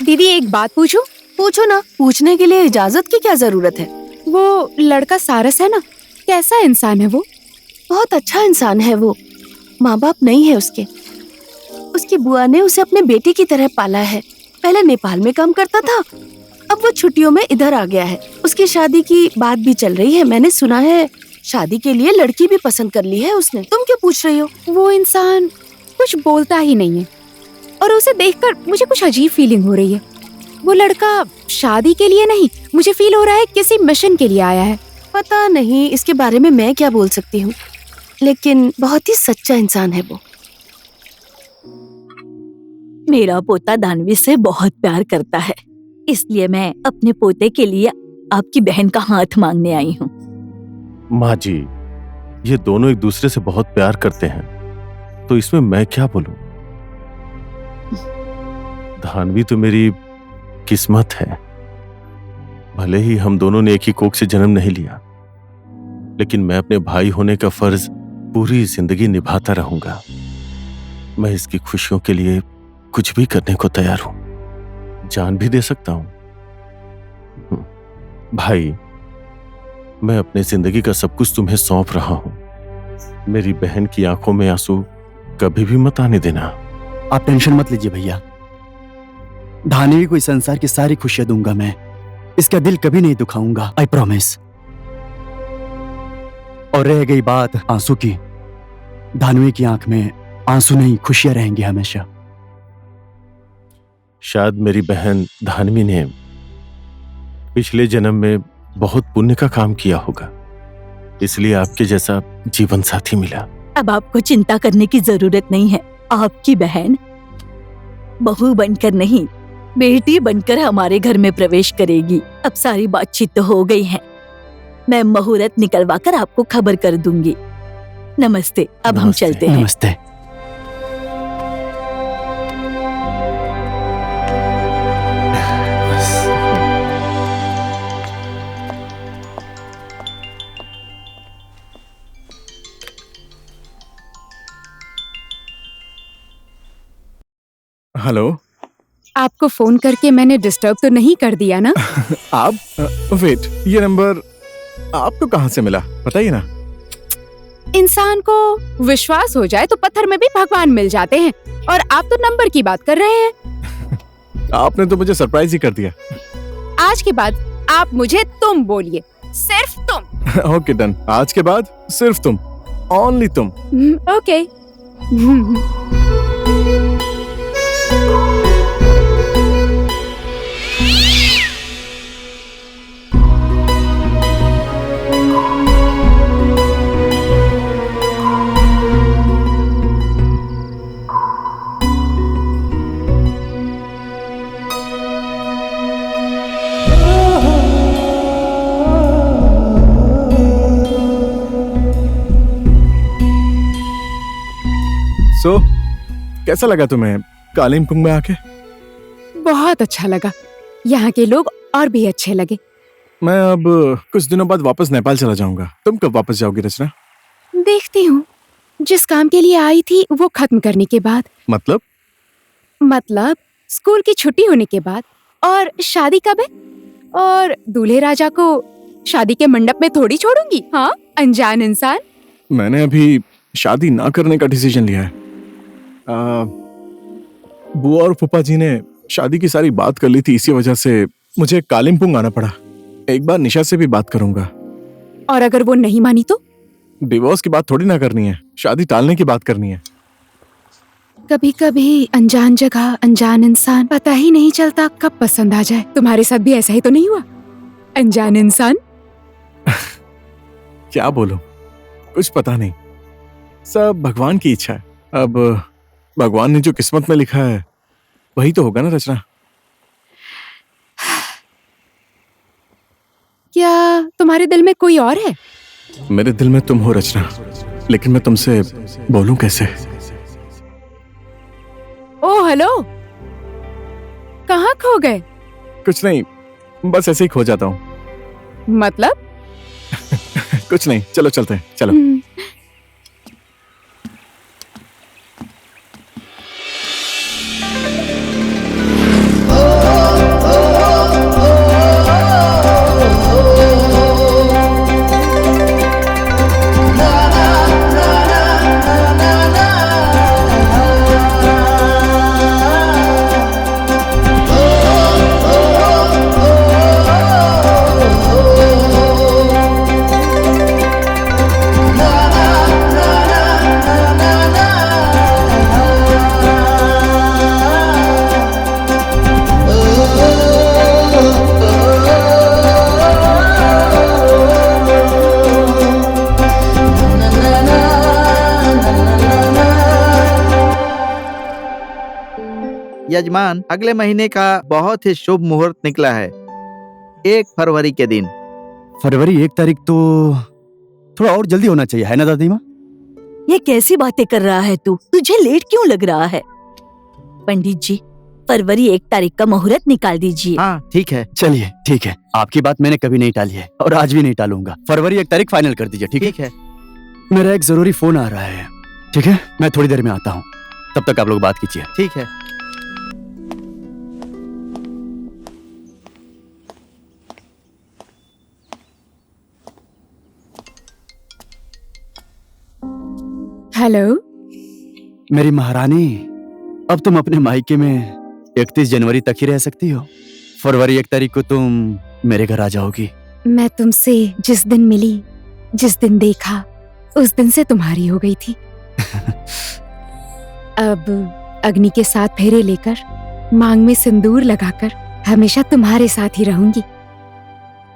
दीदी एक बात पूछूं? पूछो ना। पूछने के लिए इजाजत की क्या जरूरत है? वो लड़का सारस है ना, कैसा इंसान है वो? बहुत अच्छा इंसान है वो। माँ बाप नहीं है उसके। उसकी बुआ ने उसे अपने बेटे की तरह पाला है। पहले नेपाल में काम करता था, अब वो छुट्टियों में इधर आ गया है। उसकी शादी की बात भी चल रही है। मैंने सुना है शादी के लिए लड़की भी पसंद कर ली है उसने। तुम क्यों पूछ रही हो? वो इंसान कुछ बोलता ही नहीं है और उसे देखकर मुझे कुछ अजीब फीलिंग हो रही है। वो लड़का शादी के लिए नहीं, मुझे फील हो रहा है किसी मिशन के लिए आया है। पता नहीं इसके बारे में मैं क्या बोल सकती हूँ, लेकिन बहुत ही सच्चा इंसान है वो। मेरा पोता दानवी से बहुत प्यार करता है, इसलिए मैं अपने पोते के लिए आपकी बहन का हाथ मांगने आई हूँ। माँ जी, ये दोनों एक दूसरे से बहुत प्यार करते हैं, तो इसमें मैं क्या बोलूं? धानवी तो मेरी किस्मत है। भले ही हम दोनों ने एक ही कोख से जन्म नहीं लिया, लेकिन मैं अपने भाई होने का फर्ज पूरी जिंदगी निभाता रहूंगा। मैं इसकी खुशियों के लिए कुछ भी करने को तैयार हूं, जान भी दे सकता हूं। भाई, मैं अपने जिंदगी का सब कुछ तुम्हें सौंप रहा हूं। मेरी बहन की आंखों में आंसू कभी भी मत आने देना। आप टेंशन मत लीजिए भैया, धानवी को इस संसार की सारी खुशियां दूंगा मैं। इसका दिल कभी नहीं दुखाऊंगा, आई प्रॉमिस। और रह गई बात आंसू की, धानवी की आंख में आंसू नहीं, खुशियां रहेंगी हमेशा। शायद मेरी बहन धानवी ने पिछले जन्म में बहुत पुण्य का काम किया होगा, इसलिए आपके जैसा जीवन साथी मिला। अब आपको चिंता करने की जरूरत नहीं है। आपकी बहन बहू बनकर नहीं, बेटी बनकर हमारे घर में प्रवेश करेगी। अब सारी बातचीत तो हो गई है। मैं मुहूर्त निकलवाकर आपको खबर कर दूंगी। नमस्ते, अब हम चलते हैं। नमस्ते। हेलो। आपको फोन करके मैंने डिस्टर्ब तो नहीं कर दिया ना? आप वेट, ये नंबर आपको कहाँ से मिला, बताइए ना। इंसान को विश्वास हो जाए तो पत्थर में भी भगवान मिल जाते हैं, और आप तो नंबर की बात कर रहे हैं। आपने तो मुझे सरप्राइज ही कर दिया। आज के बाद आप मुझे तुम बोलिए, सिर्फ तुम। ओके डन, आज के बाद सिर्फ तुम, ओनली तुम। ओके। सो कैसा लगा तुम्हें कालिम्पोंग में आके? बहुत अच्छा लगा। यहाँ के लोग और भी अच्छे लगे। मैं अब कुछ दिनों बाद वापस नेपाल चला जाऊंगा। तुम कब वापस जाओगी रचना? देखती हूँ, जिस काम के लिए आई थी वो खत्म करने के बाद। मतलब स्कूल की छुट्टी होने के बाद। और शादी कब है? और दूल्हे राजा को शादी के मंडप में थोड़ी छोड़ूंगी। हाँ, अनजान इंसान। मैंने अभी शादी ना करने का डिसीजन लिया है। बुआ और फूफा जी ने शादी की सारी बात कर ली थी, इसी वजह से मुझे कालिम्पोंग आना पड़ा। एक बार निशा से भी बात करूंगा। और अगर वो नहीं मानी तो? डिवोर्स की बात थोड़ी ना करनी है, शादी टालने की बात करनी है। कभी कभी अनजान जगह अनजान इंसान, पता ही नहीं चलता कब पसंद आ जाए। तुम्हारे साथ भी ऐसा ही तो नहीं हुआ, अनजान इंसान? क्या बोलूं, कुछ पता नहीं, सब भगवान की इच्छा है। अब भगवान ने जो किस्मत में लिखा है वही तो होगा ना रचना। क्या तुम्हारे दिल में कोई और है? मेरे दिल में तुम हो रचना, लेकिन मैं तुमसे बोलूं कैसे? ओ हेलो, कहाँ खो गए? कुछ नहीं, बस ऐसे ही खो जाता हूँ। मतलब? कुछ नहीं, चलो चलते हैं, चलो। यजमान, अगले महीने का बहुत ही शुभ मुहूर्त निकला है, 1 फरवरी के दिन। फरवरी 1 तारीख तो थोड़ा और जल्दी होना चाहिए, है ना दादी माँ? ये कैसी बातें कर रहा है तू? तुझे लेट क्यों लग रहा है? पंडित जी, फरवरी 1 तारीख का मुहूर्त निकाल दीजिए। हाँ ठीक है। चलिए ठीक है, आपकी बात मैंने कभी नहीं टाली है और आज भी नहीं टालूंगा। फरवरी 1 तारीख फाइनल कर दीजिए, ठीक है? ठीक है। मेरा एक जरूरी फोन आ रहा है, ठीक है? मैं थोड़ी देर में आता हूँ, तब तक आप लोग बात कीजिए। ठीक है। हेलो। मेरी महारानी, अब तुम अपने मायके में 31 जनवरी तक ही रह सकती हो। फरवरी 1 तारीख को तुम मेरे घर आ जाओगी। मैं तुमसे जिस दिन मिली, जिस दिन देखा, उस दिन से तुम्हारी हो गई थी। अब अग्नि के साथ फेरे लेकर, मांग में सिंदूर लगाकर हमेशा तुम्हारे साथ ही रहूंगी।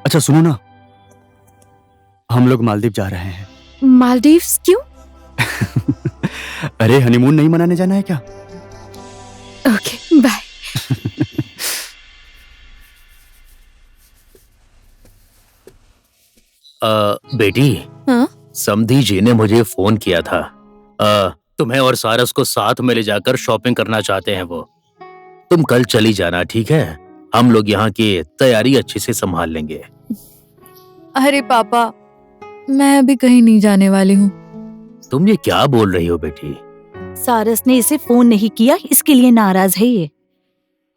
अच्छा सुनो ना, हम लोग मालदीव जा रहे हैं। मालदीव्स क्यों? अरे हनीमून नहीं मनाने जाना है क्या? Okay bye. बेटी, हाँ? समधी जी ने मुझे फोन किया था। तुम्हें और सारस को साथ में ले जाकर शॉपिंग करना चाहते हैं वो। तुम कल चली जाना, ठीक है? हम लोग यहाँ की तैयारी अच्छे से संभाल लेंगे। अरे पापा, मैं अभी कहीं नहीं जाने वाली हूँ। तुम ये क्या बोल रही हो बेटी? सारस ने इसे फोन नहीं किया, इसके लिए नाराज है ये।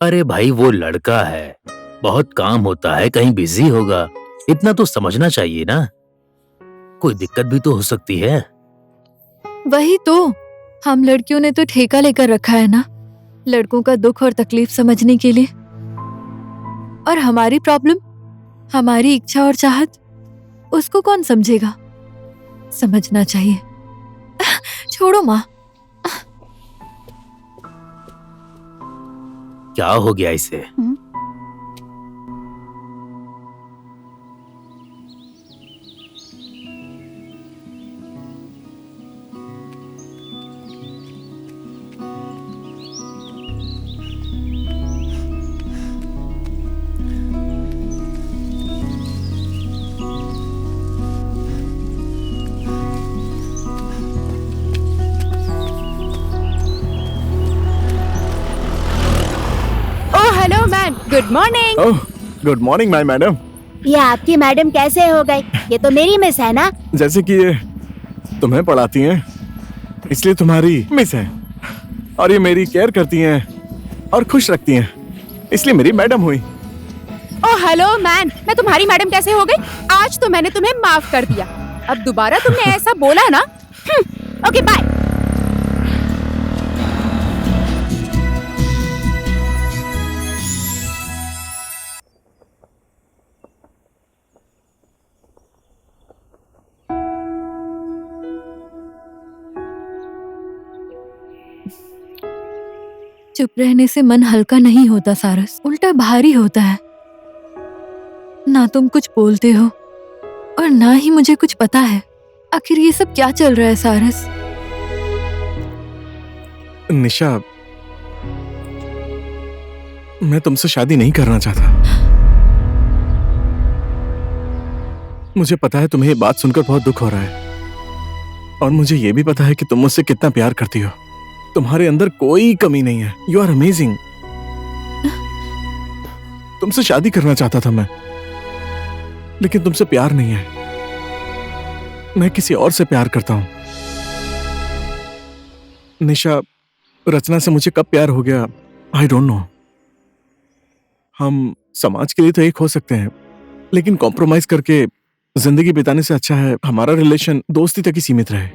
अरे भाई, वो लड़का है, बहुत काम होता है, कहीं बिजी होगा, इतना तो समझना चाहिए ना। कोई दिक्कत भी तो हो सकती है। वही तो, हम लड़कियों ने तो ठेका लेकर रखा है ना, लड़कों का दुख और तकलीफ समझने के लिए। और हमारी प्रॉब्लम, हमारी इच्छा और चाहत, उसको कौन समझेगा? समझना चाहिए। छोड़ो माँ। क्या हो गया इसे? Hello ma'am, good morning. Oh, good morning my madam. ये आपकी मैडम कैसे हो गई? ये तो मेरी मिस है ना। जैसे कि ये तुम्हें पढ़ाती हैं, इसलिए तुम्हारी मिस है, और ये मेरी केयर करती हैं और खुश रखती हैं, इसलिए मेरी मैडम हुई। ओह हेलो मैन, मैं तुम्हारी मैडम कैसे हो गई? आज तो मैंने तुम्हें माफ कर दिया, अब दोबारा तुमने ऐसा बोला ना। Okay bye. चुप रहने से मन हल्का नहीं होता सारस, उल्टा भारी होता है। ना तुम कुछ बोलते हो और ना ही मुझे कुछ पता है। आखिर ये सब क्या चल रहा है सारस? निशा, मैं तुमसे शादी नहीं करना चाहता। मुझे पता है तुम्हें ये बात सुनकर बहुत दुख हो रहा है, और मुझे ये भी पता है कि तुम मुझसे कितना प्यार करती हो। तुम्हारे अंदर कोई कमी नहीं है। You are amazing. तुमसे शादी करना चाहता था मैं, लेकिन तुमसे प्यार नहीं है। मैं किसी और से प्यार करता हूं। निशा, रचना से मुझे कब प्यार हो गया, आई डोंट नो। हम समाज के लिए तो एक हो सकते हैं, लेकिन कॉम्प्रोमाइज करके जिंदगी बिताने से अच्छा है हमारा रिलेशन दोस्ती तक ही सीमित रहे।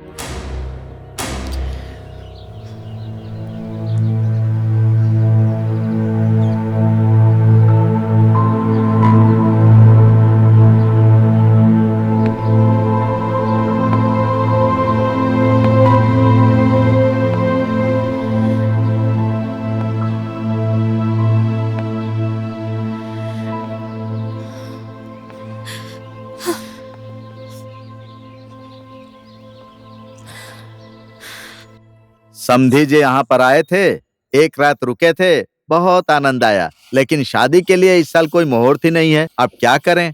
समधी जी यहाँ पर आए थे, एक रात रुके थे, बहुत आनंद आया, लेकिन शादी के लिए इस साल कोई मुहूर्त ही नहीं है। अब क्या करें?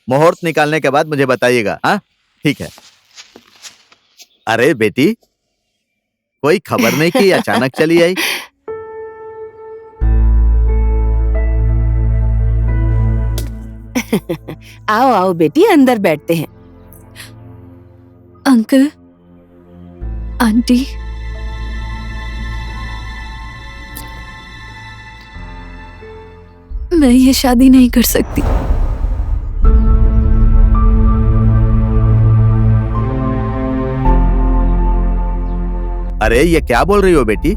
मुहूर्त निकालने के बाद मुझे बताइएगा। हाँ, ठीक है। अरे बेटी, कोई खबर नहीं कि अचानक चली आई? आओ आओ बेटी, अंदर बैठते हैं। अंकल, आंटी, मैं ये शादी नहीं कर सकती। अरे ये क्या बोल रही हो बेटी?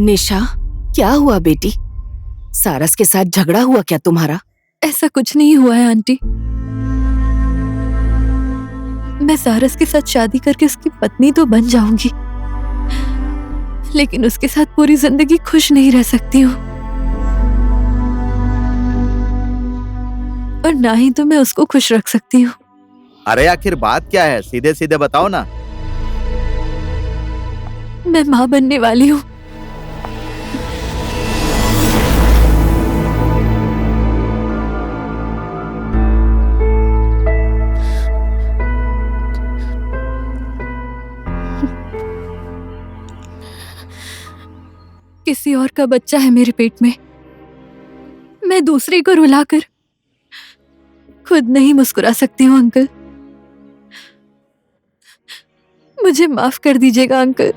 निशा, क्या हुआ बेटी? सारस के साथ झगड़ा हुआ क्या तुम्हारा? ऐसा कुछ नहीं हुआ है आंटी। मैं सारस के साथ शादी करके उसकी पत्नी तो बन जाऊंगी, लेकिन उसके साथ पूरी जिंदगी खुश नहीं रह सकती हूँ, और ना ही तो मैं उसको खुश रख सकती हूँ। अरे आखिर बात क्या है? सीधे सीधे बताओ ना। मैं माँ बनने वाली हूँ। किसी और का बच्चा है मेरे पेट में। मैं दूसरे को रुलाकर खुद नहीं मुस्कुरा सकती हूँ अंकल। मुझे माफ कर दीजिएगा अंकल।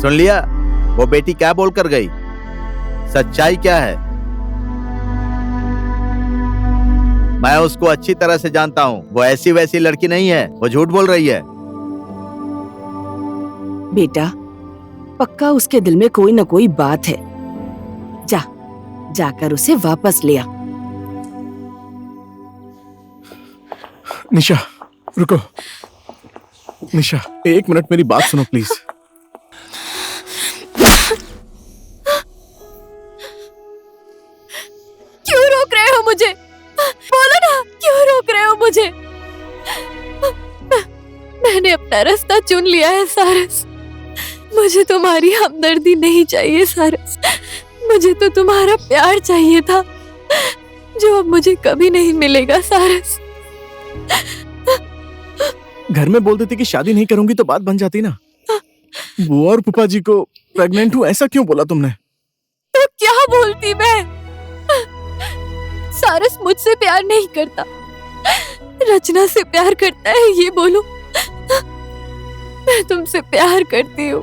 सुन लिया वो बेटी क्या बोलकर गई? सच्चाई क्या है? मैं उसको अच्छी तरह से जानता हूँ। वो ऐसी वैसी लड़की नहीं है। वो झूठ बोल रही है। बेटा, पक्का उसके दिल में कोई न कोई बात है। जाकर उसे वापस ले आ। निशा, रुको। निशा, 1 मिनट मेरी बात सुनो प्लीज। क्यों रोक रहे हो मुझे? बोलो ना, क्यों रोक रहे हो मुझे? मैंने अपना रास्ता चुन लिया है सारस। मुझे तुम्हारी हमदर्दी नहीं चाहिए सारस। मुझे तो तुम्हारा प्यार चाहिए था, जो अब मुझे कभी नहीं मिलेगा सारस। घर में बोल देती कि शादी नहीं करूंगी तो बात बन जाती ना। बुआ और पुपा जी को प्रेग्नेंट हूँ ऐसा क्यों बोला तुमने? तो क्या बोलती मैं? सारस मुझसे प्यार नहीं करता, रचना से प्यार करता है, ये बोलो। मैं तुमसे प्यार करती हूँ,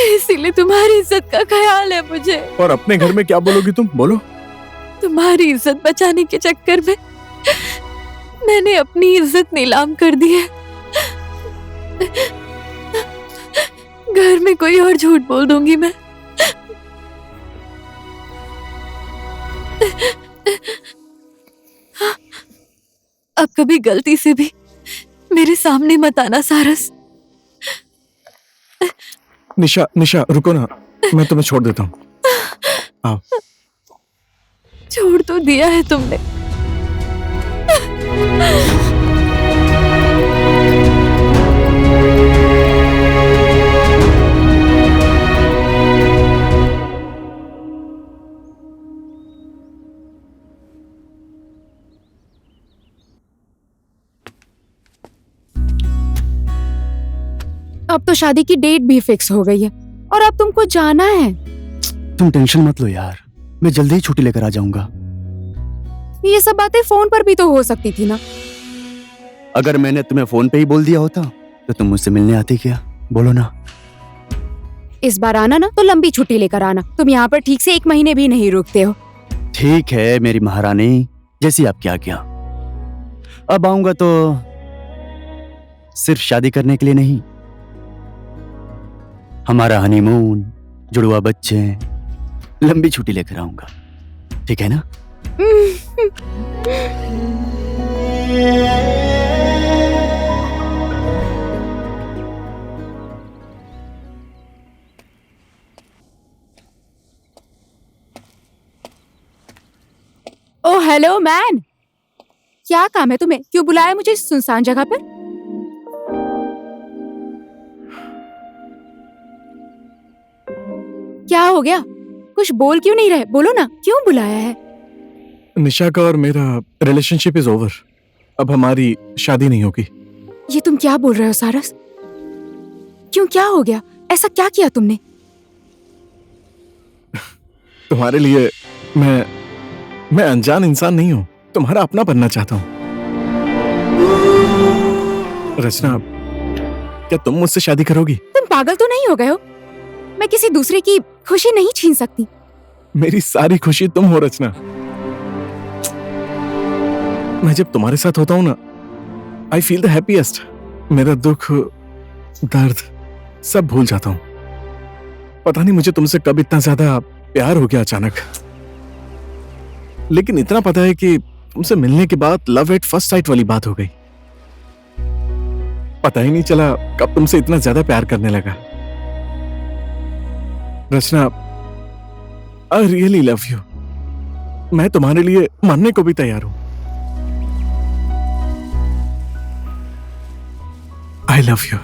इसीलिए तुम्हारी इज्जत का ख्याल है मुझे। और अपने घर में क्या बोलोगी तुम? बोलो। तुम्हारी इज्जत बचाने के चक्कर में मैंने अपनी इज्जत नीलाम कर दी है। घर में कोई और झूठ बोल दूंगी मैं। अब कभी गलती से भी मेरे सामने मत आना सारस। निशा, निशा रुको ना, मैं तुम्हें छोड़ देता हूँ। आओ। छोड़ तो दिया है तुमने। अब तो शादी की डेट भी फिक्स हो गई है और अब तुमको जाना है। तुम टेंशन मत लो यार, मैं जल्दी ही छुट्टी लेकर आ जाऊंगा। ये सब बातें फोन पर भी तो हो सकती थी ना। अगर मैंने तुम्हें फोन पे ही बोल दिया होता तो तुम मुझसे मिलने आती क्या? बोलो ना। इस बार आना ना तो लंबी छुट्टी लेकर आना। तुम यहाँ पर ठीक से 1 महीने भी नहीं रुकते हो। ठीक है मेरी महारानी, जैसी आपकी आज्ञा। अब आऊंगा तो सिर्फ शादी करने के लिए नहीं, हमारा हनीमून, जुड़वा बच्चे, लंबी छुट्टी लेकर आऊंगा, ठीक है ना? ओ हेलो मैन, क्या काम है तुम्हें? क्यों बुलाया मुझे इस सुनसान जगह पर? क्या हो गया? कुछ बोल क्यों नहीं रहे? बोलो ना, क्यों बुलाया है? निशा का और मेरा रिलेशनशिप इज ओवर। अब हमारी शादी नहीं होगी। ये तुम क्या बोल रहे हो सारस? क्यों, क्या हो गया? ऐसा क्या किया तुमने? तुम्हारे लिए मैं अनजान इंसान नहीं हूँ, तुम्हारा अपना बनना चाहता हूँ। रचना, क्या तुम मुझसे शादी करोगी? तुम पागल तो नहीं हो गए हो? मैं किसी दूसरे की खुशी नहीं छीन सकती। मेरी सारी खुशी तुम हो रचना। मैं जब तुम्हारे साथ होता हूँ ना, आई फील द हैप्पीएस्ट। मेरा दुख, दर्द सब भूल जाता हूँ। पता नहीं मुझे तुमसे कब इतना ज्यादा प्यार हो गया अचानक। लेकिन इतना पता है कि तुमसे मिलने के बाद लव एट फर्स्ट साइट वाली बात हो गई। पता ही नहीं चला कब तुमसे इतना ज्यादा प्यार करने लगा। रचना, आई रियली लव यू। मैं तुम्हारे लिए मरने को भी तैयार हूं। I love you.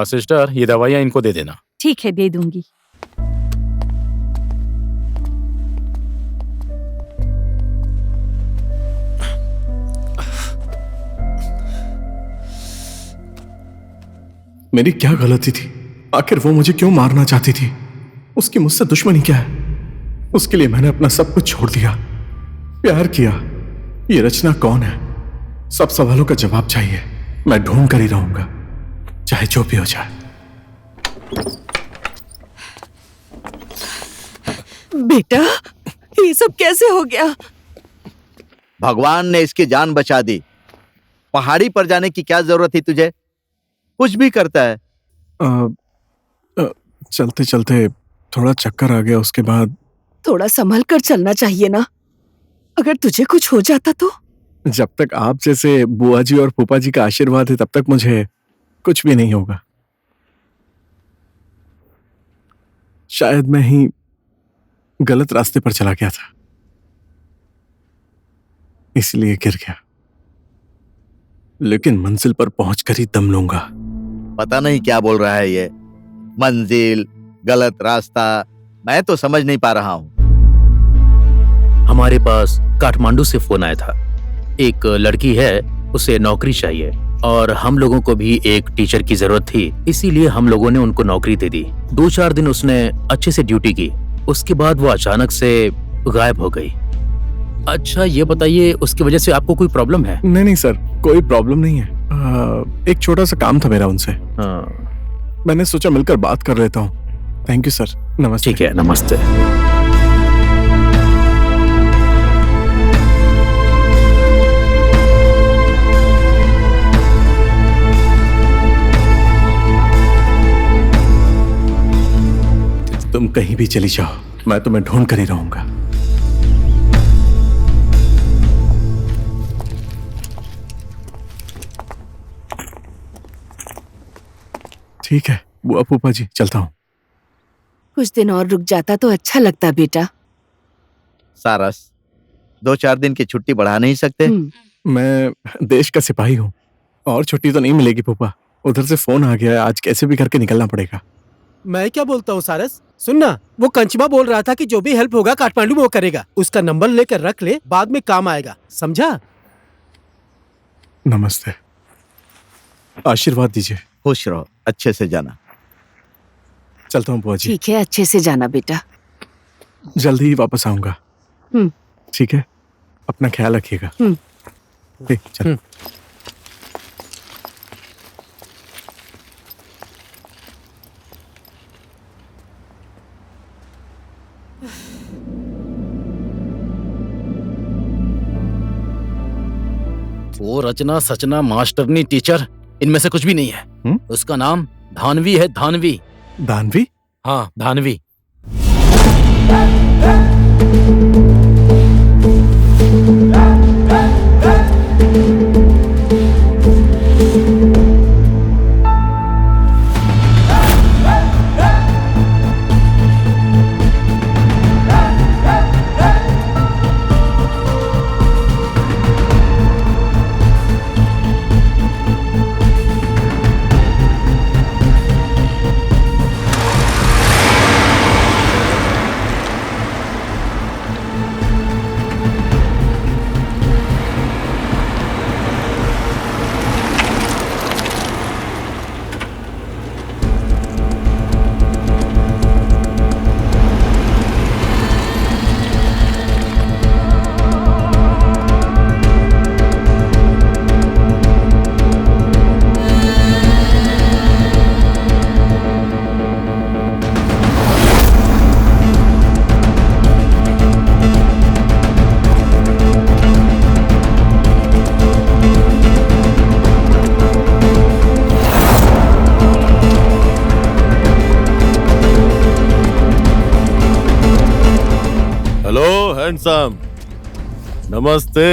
सिस्टर, ये दवाइयाँ इनको दे देना। ठीक है, दे दूंगी। मेरी क्या गलती थी? आखिर वो मुझे क्यों मारना चाहती थी? उसकी मुझसे दुश्मनी क्या है? उसके लिए मैंने अपना सब कुछ छोड़ दिया, प्यार किया। ये रचना कौन है? सब सवालों का जवाब चाहिए। मैं ढूंढ कर ही रहूंगा, चाहे जो भी हो जाए। बेटा, ये सब कैसे हो गया? भगवान ने इसकी जान बचा दी। पहाड़ी पर जाने की क्या जरूरत थी तुझे? कुछ भी करता है। चलते चलते थोड़ा चक्कर आ गया, उसके बाद। थोड़ा संभल कर चलना चाहिए ना। अगर तुझे कुछ हो जाता तो? जब तक आप जैसे बुआ जी और फूफा जी का आशीर्वाद है, तब तक मुझे कुछ भी नहीं होगा। शायद मैं ही गलत रास्ते पर चला गया था, इसलिए गिर गया। लेकिन मंजिल पर पहुंचकर ही दम लूंगा। पता नहीं क्या बोल रहा है ये। मंजिल, गलत रास्ता, मैं तो समझ नहीं पा रहा हूं। हमारे पास काठमांडू से फोन आया था। एक लड़की है, उसे नौकरी चाहिए। और हम लोगों को भी एक टीचर की जरूरत थी, इसीलिए हम लोगों ने उनको नौकरी दे दी। 2-4 दिन उसने अच्छे से ड्यूटी की, उसके बाद वो अचानक से गायब हो गई। अच्छा ये बताइए, उसकी वजह से आपको कोई प्रॉब्लम है? नहीं नहीं सर, कोई प्रॉब्लम नहीं है। एक छोटा सा काम था मेरा उनसे। मैंने सोचा मिलकर बात कर लेता हूँ। थैंक यू सर, नमस्ते। ठीक है, नमस्ते। तुम कहीं भी चली जाओ, मैं तुम्हें ढूंढ कर ही रहूंगा। ठीक है बुआ फूफा जी, चलता हूँ। कुछ दिन और रुक जाता तो अच्छा लगता बेटा। सारस, 2-4 दिन की छुट्टी बढ़ा नहीं सकते? मैं देश का सिपाही हूँ और छुट्टी तो नहीं मिलेगी फूफा। उधर से फोन आ गया है, आज कैसे भी करके निकलना पड़ेगा। मैं क्या बोलता हूँ सारस, सुनना, वो कंचमा बोल रहा था कि जो भी हेल्प होगा काठमांडू में वो करेगा। उसका नंबर लेकर रख ले, बाद में काम आएगा, समझा? नमस्ते, आशीर्वाद दीजिए। खुश रहो, अच्छे से जाना। चलता हूँ बुआ जी। ठीक है, अच्छे से जाना बेटा। जल्दी ही वापस आऊंगा। ठीक है, अपना ख्याल रखिएगा। चल। वो रचना सचना मास्टरनी टीचर, इनमें से कुछ भी नहीं है। उसका नाम धानवी है, धानवी। धानवी? हाँ, धानवी। हैंडसम, नमस्ते।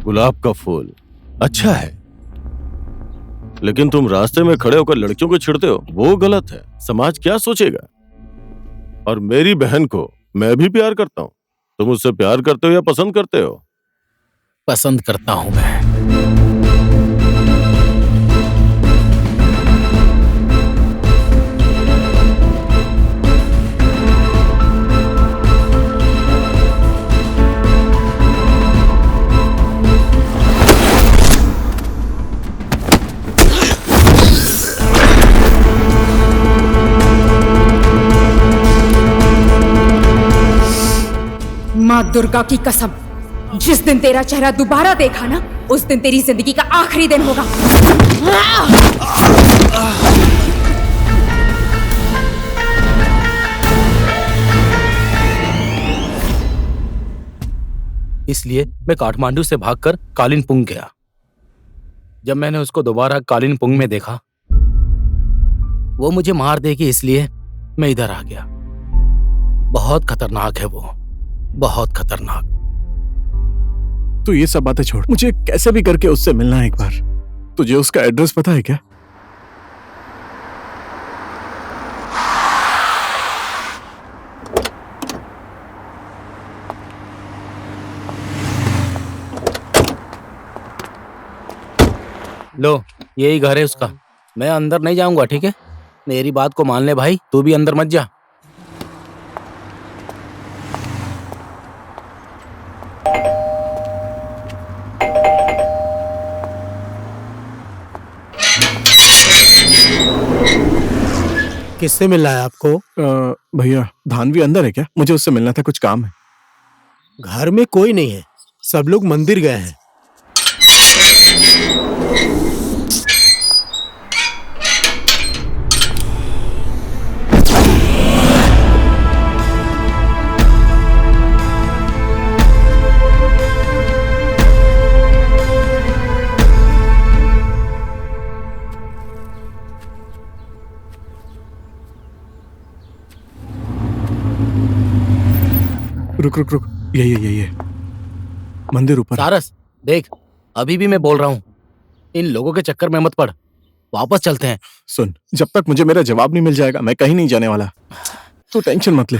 गुलाब का फूल अच्छा है, लेकिन तुम रास्ते में खड़े होकर लड़कियों को छेड़ते हो, वो गलत है। समाज क्या सोचेगा? और मेरी बहन को मैं भी प्यार करता हूँ। तुम उससे प्यार करते हो या पसंद करते हो? पसंद करता हूं मैं। माँ दुर्गा की कसम, जिस दिन तेरा चेहरा दोबारा देखा ना, उस दिन तेरी जिंदगी का आखिरी दिन होगा। इसलिए मैं काठमांडू से भागकर कालिंपुंग गया। जब मैंने उसको दोबारा कालिंपुंग में देखा, वो मुझे मार देगी, इसलिए मैं इधर आ गया। बहुत खतरनाक है वो, बहुत खतरनाक। तू ये सब बातें छोड़, मुझे कैसे भी करके उससे मिलना है एक बार। तुझे उसका एड्रेस पता है क्या? लो, यही घर है उसका। मैं अंदर नहीं जाऊंगा, ठीक है? मेरी बात को मान ले भाई, तू भी अंदर मत जा। किससे मिलना है आपको? भैया धानवी अंदर है क्या? मुझे उससे मिलना था, कुछ काम है। घर में कोई नहीं है, सब लोग मंदिर गए हैं। रुक रुक रुक, यही है मंदिर ऊपर। सारस देख, अभी भी मैं बोल रहा हूँ, इन लोगों के चक्कर में मत पड़, वापस चलते हैं। सुन, जब तक मुझे मेरा जवाब नहीं मिल जाएगा मैं कहीं नहीं जाने वाला। तू टेंशन मत ले,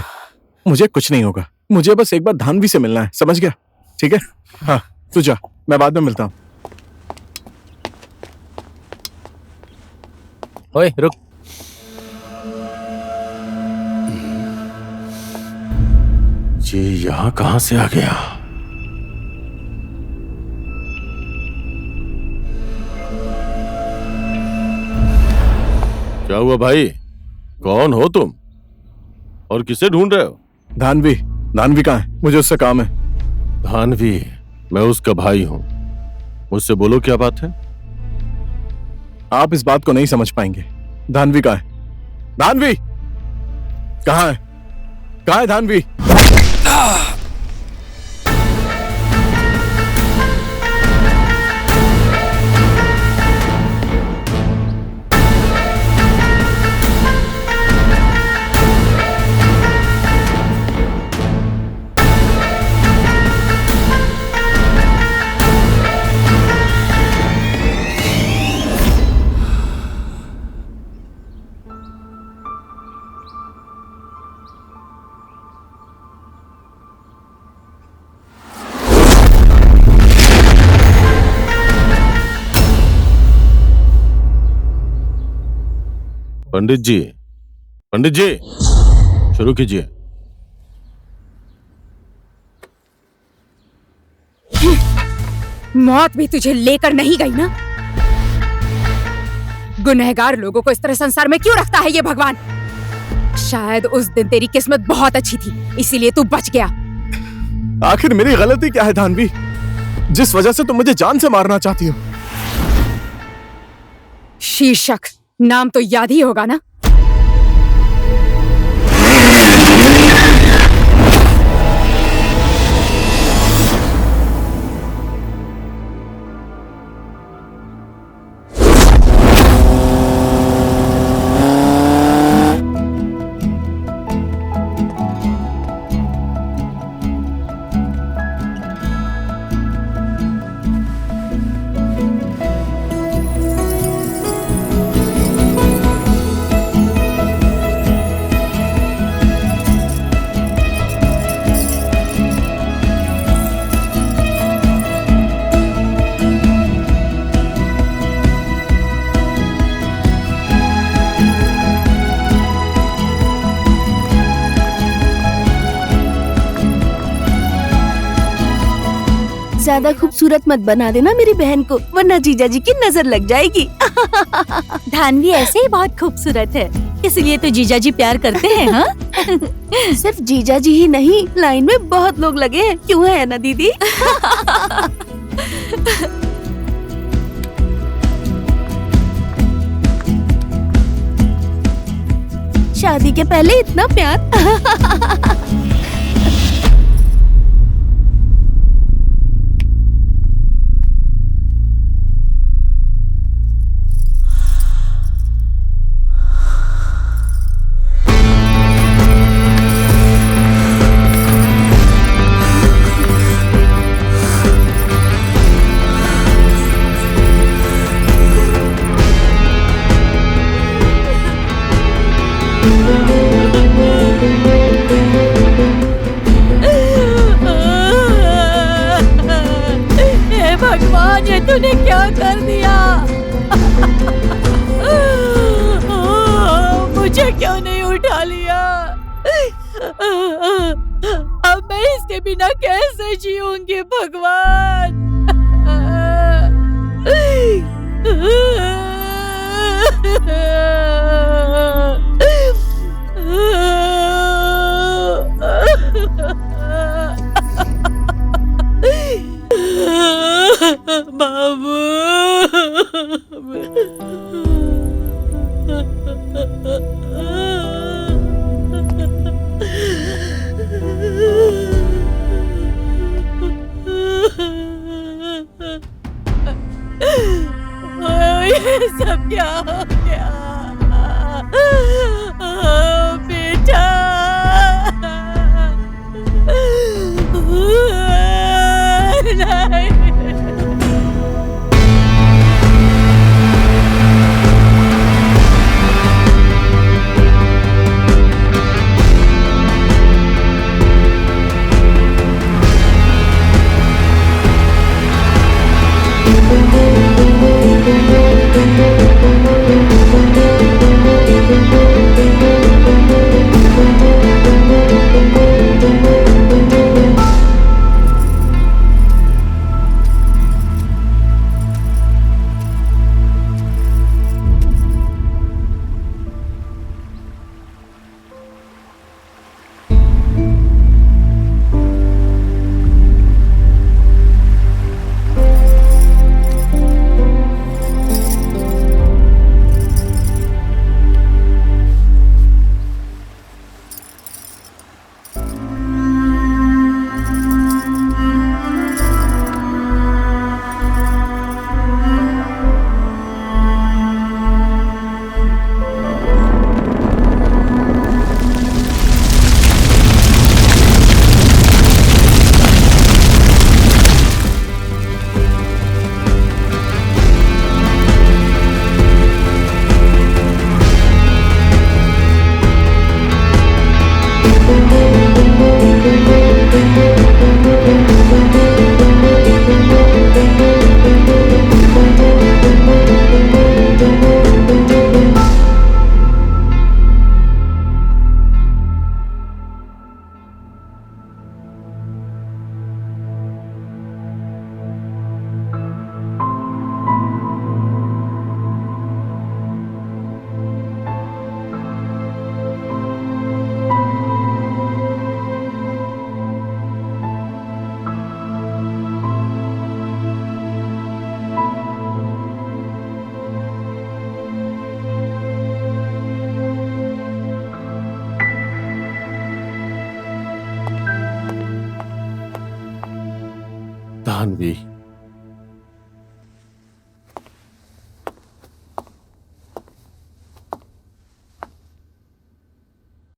मुझे कुछ नहीं होगा। मुझे बस एक बार धानवी से मिलना है, समझ गया? ठीक है, हाँ तू जा, मैं बाद में मिलता हूँ। ओए रुक, ये यहाँ कहाँ से आ गया? क्या हुआ भाई, कौन हो तुम और किसे ढूंढ रहे हो? धानवी कहाँ है? मुझे उससे काम है। धानवी, मैं उसका भाई हूं, मुझसे बोलो क्या बात है? आप इस बात को नहीं समझ पाएंगे। धानवी कहाँ है? धानवी कहाँ है? कहाँ है धानवी? पंडित जी शुरू कीजिए। मौत भी तुझे लेकर नहीं गई ना? गुनहगार लोगों को इस तरह संसार में क्यों रखता है ये भगवान? शायद उस दिन तेरी किस्मत बहुत अच्छी थी, इसीलिए तू बच गया। आखिर मेरी गलती क्या है धानवी, जिस वजह से तुम मुझे जान से मारना चाहती हो? शीर्षक नाम तो याद ही होगा ना? ज्यादा खूबसूरत मत बना देना मेरी बहन को, वरना जीजा जी की नजर लग जाएगी। धानवी ऐसे ही बहुत खूबसूरत है, इसलिए तो जीजा जी प्यार करते हैं। हाँ? सिर्फ जीजा जी ही नहीं, लाइन में बहुत लोग लगे हैं, क्यों है ना दीदी? शादी के पहले इतना प्यार। भगवान, ये तूने क्या कर दिया? मुझे क्यों नहीं उठा लिया? अब मैं इसके बिना कैसे जीऊंगी भगवान? ये सब क्या हो गया? बेटा नहीं। धानवी,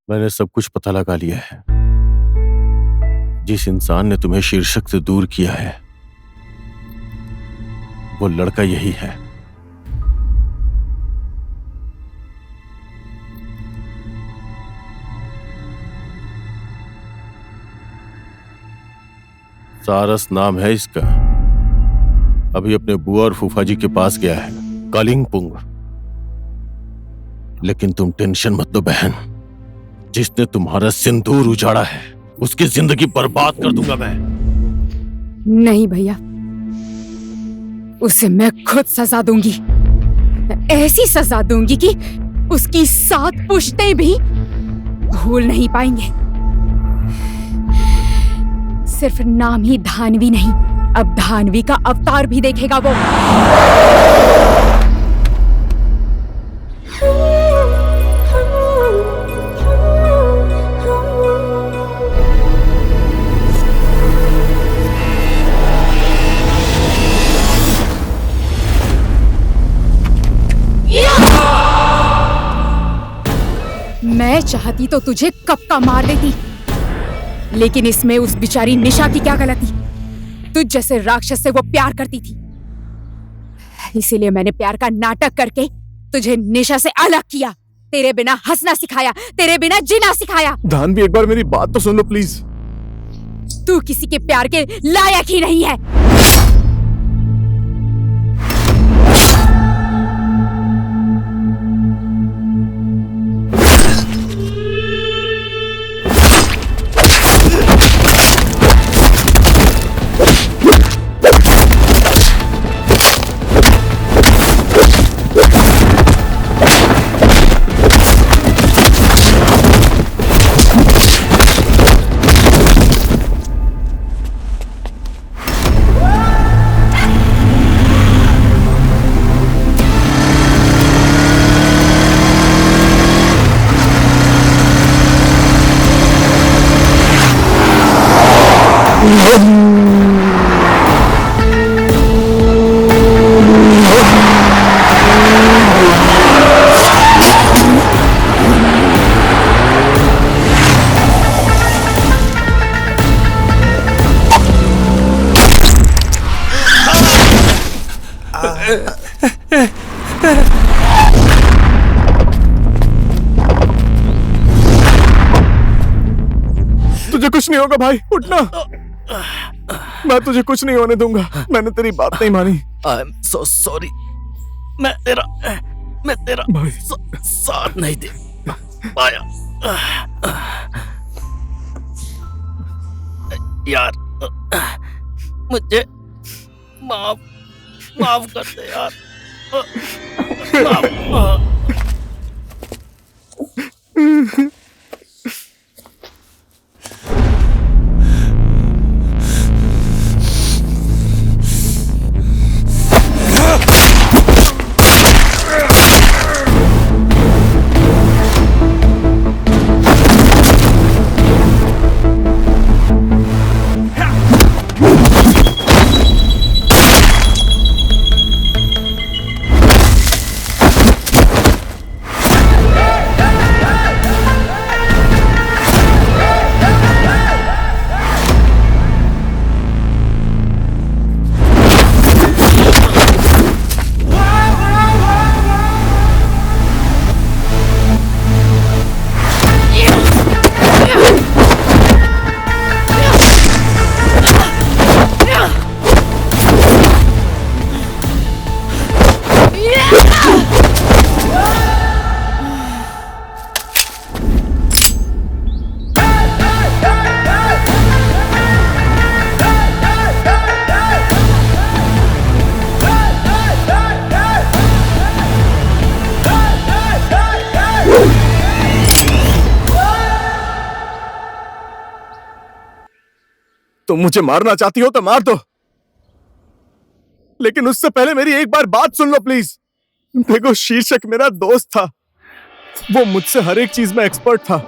मैंने सब कुछ पता लगा लिया है। जिस इंसान ने तुम्हें शीर्षक से दूर किया है वो लड़का यही है। सारस नाम है इसका। अभी अपने बुआ और फूफा जी के पास गया है, कालिंगपुंग। लेकिन तुम टेंशन मत लो बहन, जिसने तुम्हारा सिंदूर उजाड़ा है उसकी जिंदगी बर्बाद कर दूंगा मैं। नहीं भैया, उसे मैं खुद सजा दूंगी। ऐसी सजा दूंगी कि उसकी 7 पुश्तें भी भूल नहीं पाएंगे। सिर्फ नाम ही धानवी नहीं, अब धानवी का अवतार भी देखेगा वो। मैं चाहती तो तुझे कब का मार देती, लेकिन इसमें उस बेचारी निशा की क्या गलती? तुझ जैसे राक्षस से वो प्यार करती थी, इसीलिए मैंने प्यार का नाटक करके तुझे निशा से अलग किया। तेरे बिना हंसना सिखाया, तेरे बिना जीना सिखाया। धानवी, एक बार मेरी बात तो सुन लो प्लीज। तू किसी के प्यार के लायक ही नहीं है। तुझे कुछ नहीं होगा भाई, उठना। मैं तुझे कुछ नहीं होने दूंगा। मैंने तेरी बात नहीं मानी। I am so sorry. मैं तेरा भाई साथ नहीं दे पाया यार। मुझे माफ कर दे यार। तुम मुझे मारना चाहती हो तो मार दो, लेकिन उससे पहले मेरी एक बार बात सुन लो प्लीज। देखो, शीर्षक मेरा दोस्त था, वो मुझसे हर एक चीज में एक्सपर्ट था।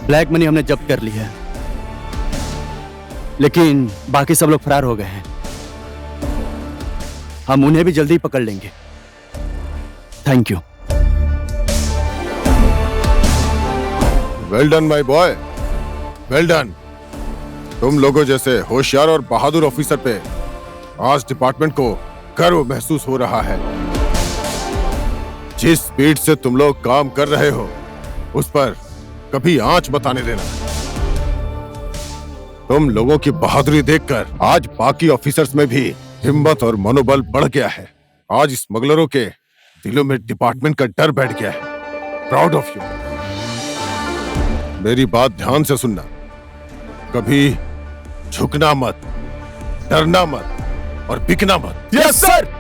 ब्लैक मनी हमने जब्त कर ली है, लेकिन बाकी सब लोग फरार हो गए हैं। हम उन्हें भी जल्दी पकड़ लेंगे। Thank you. Well done my boy, well done. तुम लोगों जैसे होशियार और बहादुर ऑफिसर पे आज डिपार्टमेंट को गर्व महसूस हो रहा है। जिस स्पीड से तुम लोग काम कर रहे हो उस पर कभी आंच मत आने देना। तुम लोगों की बहादुरी देखकर आज बाकी ऑफिसर्स में भी हिम्मत और मनोबल बढ़ गया है। आज स्मगलरों के दिलों में डिपार्टमेंट का डर बैठ गया है। Proud of you. मेरी बात ध्यान से सुनना, कभी झुकना मत, डरना मत और बिकना मत। Yes sir.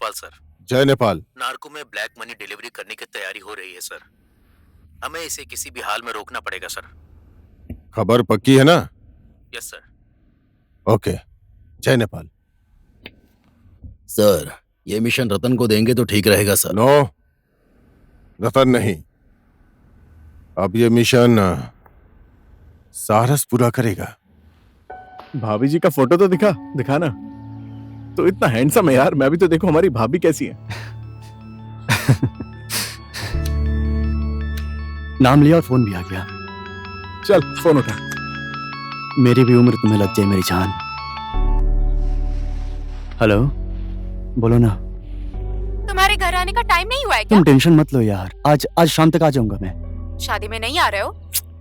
नेपाल सर। जय नेपाल। नार्को में ब्लैक मनी डिलीवरी करने की तैयारी हो रही है सर। हमें इसे किसी भी हाल में रोकना पड़ेगा सर। खबर पक्की है ना? Yes sir. ओके, जय नेपाल। सर, ये मिशन रतन को देंगे तो ठीक रहेगा सर। नो, रतन नहीं, अब ये मिशन सारस पूरा करेगा। भाभी जी का फोटो तो दिखा ना। तो इतना हैंडसम है यार, मैं भी तो देखो हमारी भाभी कैसी है। नाम लिया और फोन भी आ गया। चल फोन उठा। मेरी भी उम्र तुम्हें लग जाए मेरी जान। हेलो, बोलो ना। तुम्हारे घर आने का टाइम नहीं हुआ है क्या? तुम टेंशन मत लो यार, आज शाम तक आ जाऊंगा मैं। शादी में नहीं आ रहे हो?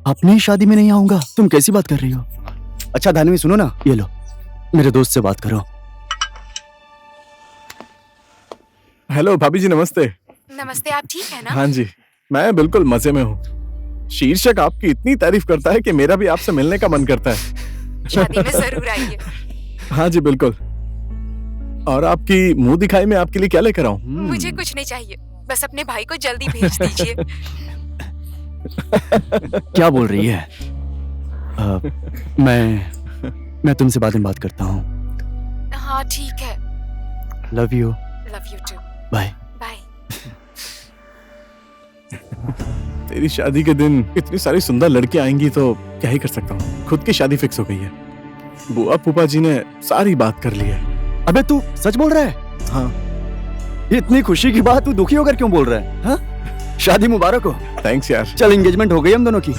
अपनी शादी में नहीं आऊंगा? तुम कैसी बात कर रही हो? अच्छा धानवी सुनो ना, ये लो, मेरे दोस्त से बात करो। हेलो भाभी जी, नमस्ते। नमस्ते, आप ठीक है ना? हाँ जी, मैं बिल्कुल मजे में हूँ। शीर्षक आपकी इतनी तारीफ करता है कि मेरा भी आपसे मिलने का मन करता है। शादी में जरूर आइए। हाँ जी बिल्कुल। और आपकी मुंह दिखाई में आपके लिए क्या लेकर आऊं? मुझे कुछ नहीं चाहिए, बस अपने भाई को जल्दी भेज दीजिए। क्या बोल रही है? मैं तुमसे बाद में बात करता हूँ। हाँ ठीक है। Love you. Love you too. Bye. Bye. तेरी शादी के दिन इतनी सारी सुंदर लड़कियां आएंगी तो क्या ही कर सकता हूँ। खुद की शादी फिक्स हो गई है। बुआ फूफा जी ने सारी बात कर ली है। अबे तू सच बोल रहा है? हाँ। इतनी खुशी की बात तू दुखी होकर क्यों बोल रहा है? हाँ? शादी मुबारक हो। थैंक्स यार। चल एंगेजमेंट हो गई हम दोनों की।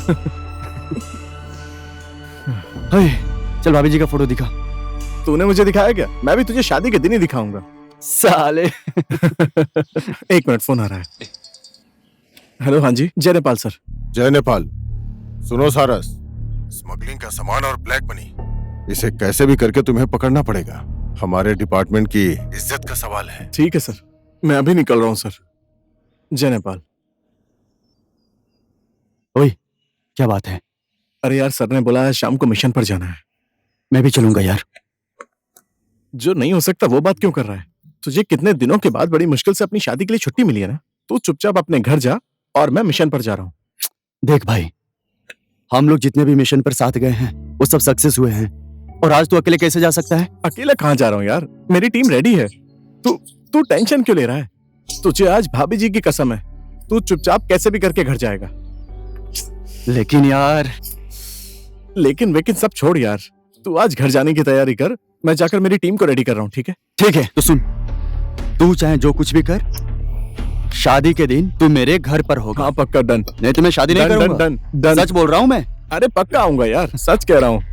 चल भाभी जी का फोटो दिखा। तूने मुझे दिखाया क्या? मैं भी तुझे शादी के दिन ही दिखाऊंगा। साले। एक मिनट, फोन आ रहा है। हेलो, हाँ जी, जय नेपाल सर। जय नेपाल। सुनो सारस, स्मगलिंग का सामान और ब्लैक मनी, इसे कैसे भी करके तुम्हें पकड़ना पड़ेगा। हमारे डिपार्टमेंट की इज्जत का सवाल है। ठीक है सर, मैं अभी निकल रहा हूँ सर। जय नेपाल। ओए, क्या बात है? अरे यार, सर ने बोला है शाम को मिशन पर जाना है। मैं भी चलूंगा यार। जो नहीं हो सकता वो बात क्यों कर रहा है? तुझे कितने दिनों के बाद बड़ी मुश्किल से अपनी शादी के लिए छुट्टी मिली है ना। तू चुपचाप अपने घर जा और मैं मिशन पर जा रहा हूँ। देख भाई, हम लोग जितने भी मिशन पर साथ गए हैं वो सब सक्सेस हुए हैं, और आज तू अकेले कैसे जा सकता है? अकेला कहाँ जा रहा हूँ यार, मेरी टीम रेडी है। तू टेंशन क्यों ले रहा है? तुझे आज भाभी जी की कसम है, तू चुपचाप कैसे भी करके घर जाएगा। लेकिन यार, लेकिन वेकिन सब छोड़ यार, तू आज घर जाने की तैयारी कर। मैं जाकर मेरी टीम को रेडी कर रहा हूँ। ठीक है? ठीक है, तो सुन, तू चाहे जो कुछ भी कर, शादी के दिन तू मेरे घर पर होगा। हाँ पक्का, डन। नहीं तो मैं शादी नहीं करूंगा। डन। सच बोल रहा हूँ मैं। अरे पक्का आऊंगा यार, सच कह रहा हूँ।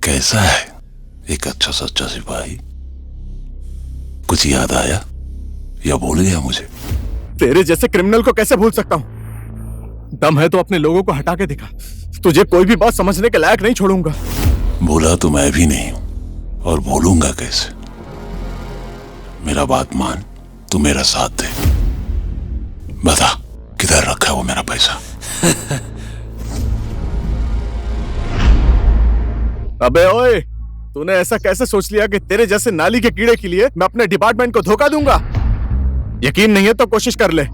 कैसा है एक अच्छा सच्चा सिपाही? कुछ याद आया या भूल गया मुझे? तेरे जैसे क्रिमिनल को कैसे भूल सकता हूँ? दम है तो अपने लोगों को हटा के दिखा। तुझे कोई भी बात समझने के लायक नहीं छोड़ूंगा। भूला तो मैं भी नहीं हूं और भूलूंगा कैसे? मेरा बात मान, तू मेरा साथ दे। बता किधर रखा है वो मेरा पैसा? अबे ओए, तूने ऐसा कैसे सोच लिया कि तेरे जैसे नाली के कीड़े के लिए मैं अपने डिपार्टमेंट को धोखा दूंगा? यकीन नहीं है तो कोशिश कर ले।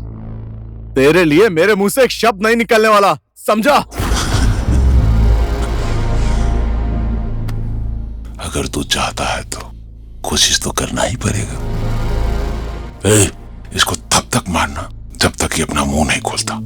तेरे लिए मेरे मुंह से एक शब्द नहीं निकलने वाला, समझा? अगर तू चाहता है तो कोशिश तो करना ही पड़ेगा। इसको तब तक मारना जब तक ये अपना मुंह नहीं खोलता।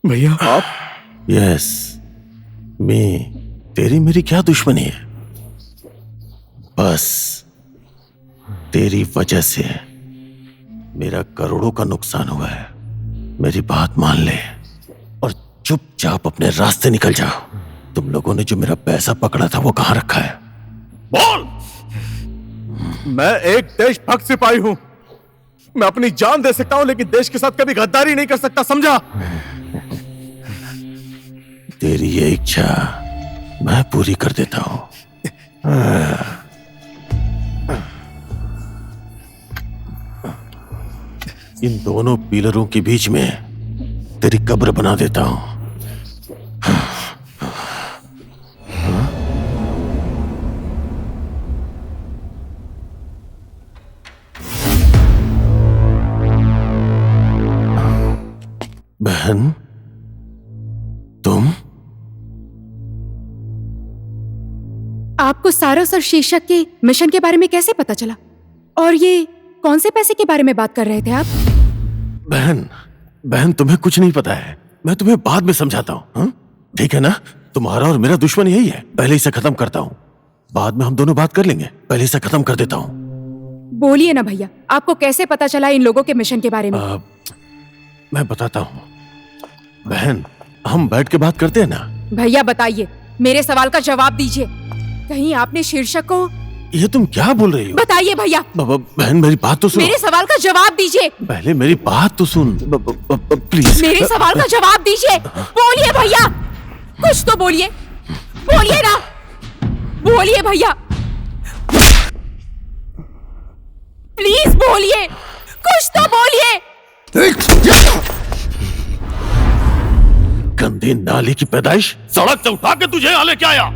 भैया आप? यस, मैं, तेरी मेरी क्या दुश्मनी है? बस तेरी वजह से मेरा करोड़ों का नुकसान हुआ है। मेरी बात मान ले और चुपचाप अपने रास्ते निकल जाओ। तुम लोगों ने जो मेरा पैसा पकड़ा था वो कहां रखा है? बोल। मैं एक देशभक्त सिपाही हूं। मैं अपनी जान दे सकता हूं लेकिन देश के साथ कभी गद्दारी नहीं कर सकता, समझा? तेरी ये इच्छा मैं पूरी कर देता हूं। इन दोनों पिलरों के बीच में तेरी कब्र बना देता हूं। बहन, तुम? आपको सारस और शीर्षक के मिशन के बारे में कैसे पता चला? और ये कौन से पैसे के बारे में बात कर रहे थे आप? बहन तुम्हें कुछ नहीं पता है। मैं तुम्हें बाद में समझाता हूं, ठीक है ना? तुम्हारा और मेरा दुश्मन यही है। पहले इसे खत्म करता हूं, बाद में हम दोनों बात कर लेंगे। पहले इसे खत्म कर देता हूं। बोलिए ना भैया, आपको कैसे पता चला इन लोगों के मिशन के बारे में? मैं बताता हूं। बहन, हम बैठ के बात करते हैं ना? भैया बताइए, मेरे सवाल का जवाब दीजिए। कहीं आपने शीर्षक को? ये तुम क्या बोल रही हो? बताइए भैया। बहन मेरी बात तो सुनो। मेरे सवाल का जवाब दीजिए। पहले मेरी बात तो सुन प्लीज। मेरे सवाल का जवाब दीजिए। बोलिए भैया, कुछ तो बोलिए। बोलिए ना, बोलिए भैया, प्लीज बोलिए, कुछ तो बोलिए। गंदी नाली की पैदाइश सड़क से उठा के तुझे यहाँ लेके आया।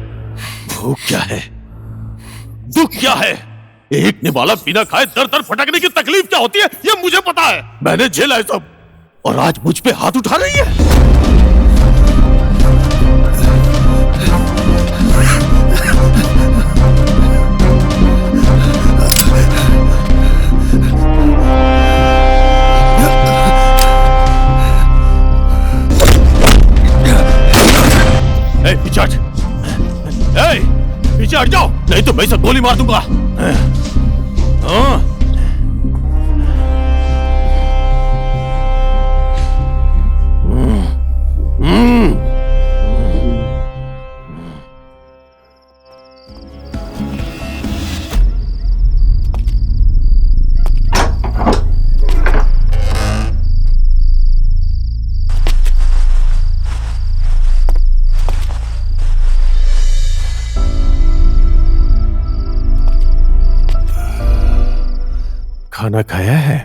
भूख क्या है, दुख क्या है, एक निवाला बिना खाए दर दर फटकने की तकलीफ क्या होती है ये मुझे पता है। मैंने झेला है सब, और आज मुझ पे हाथ उठा रही है। पीछे पीछे हट जाओ, नहीं तो मैं इसे गोली मार दूंगा। खाना खाया है?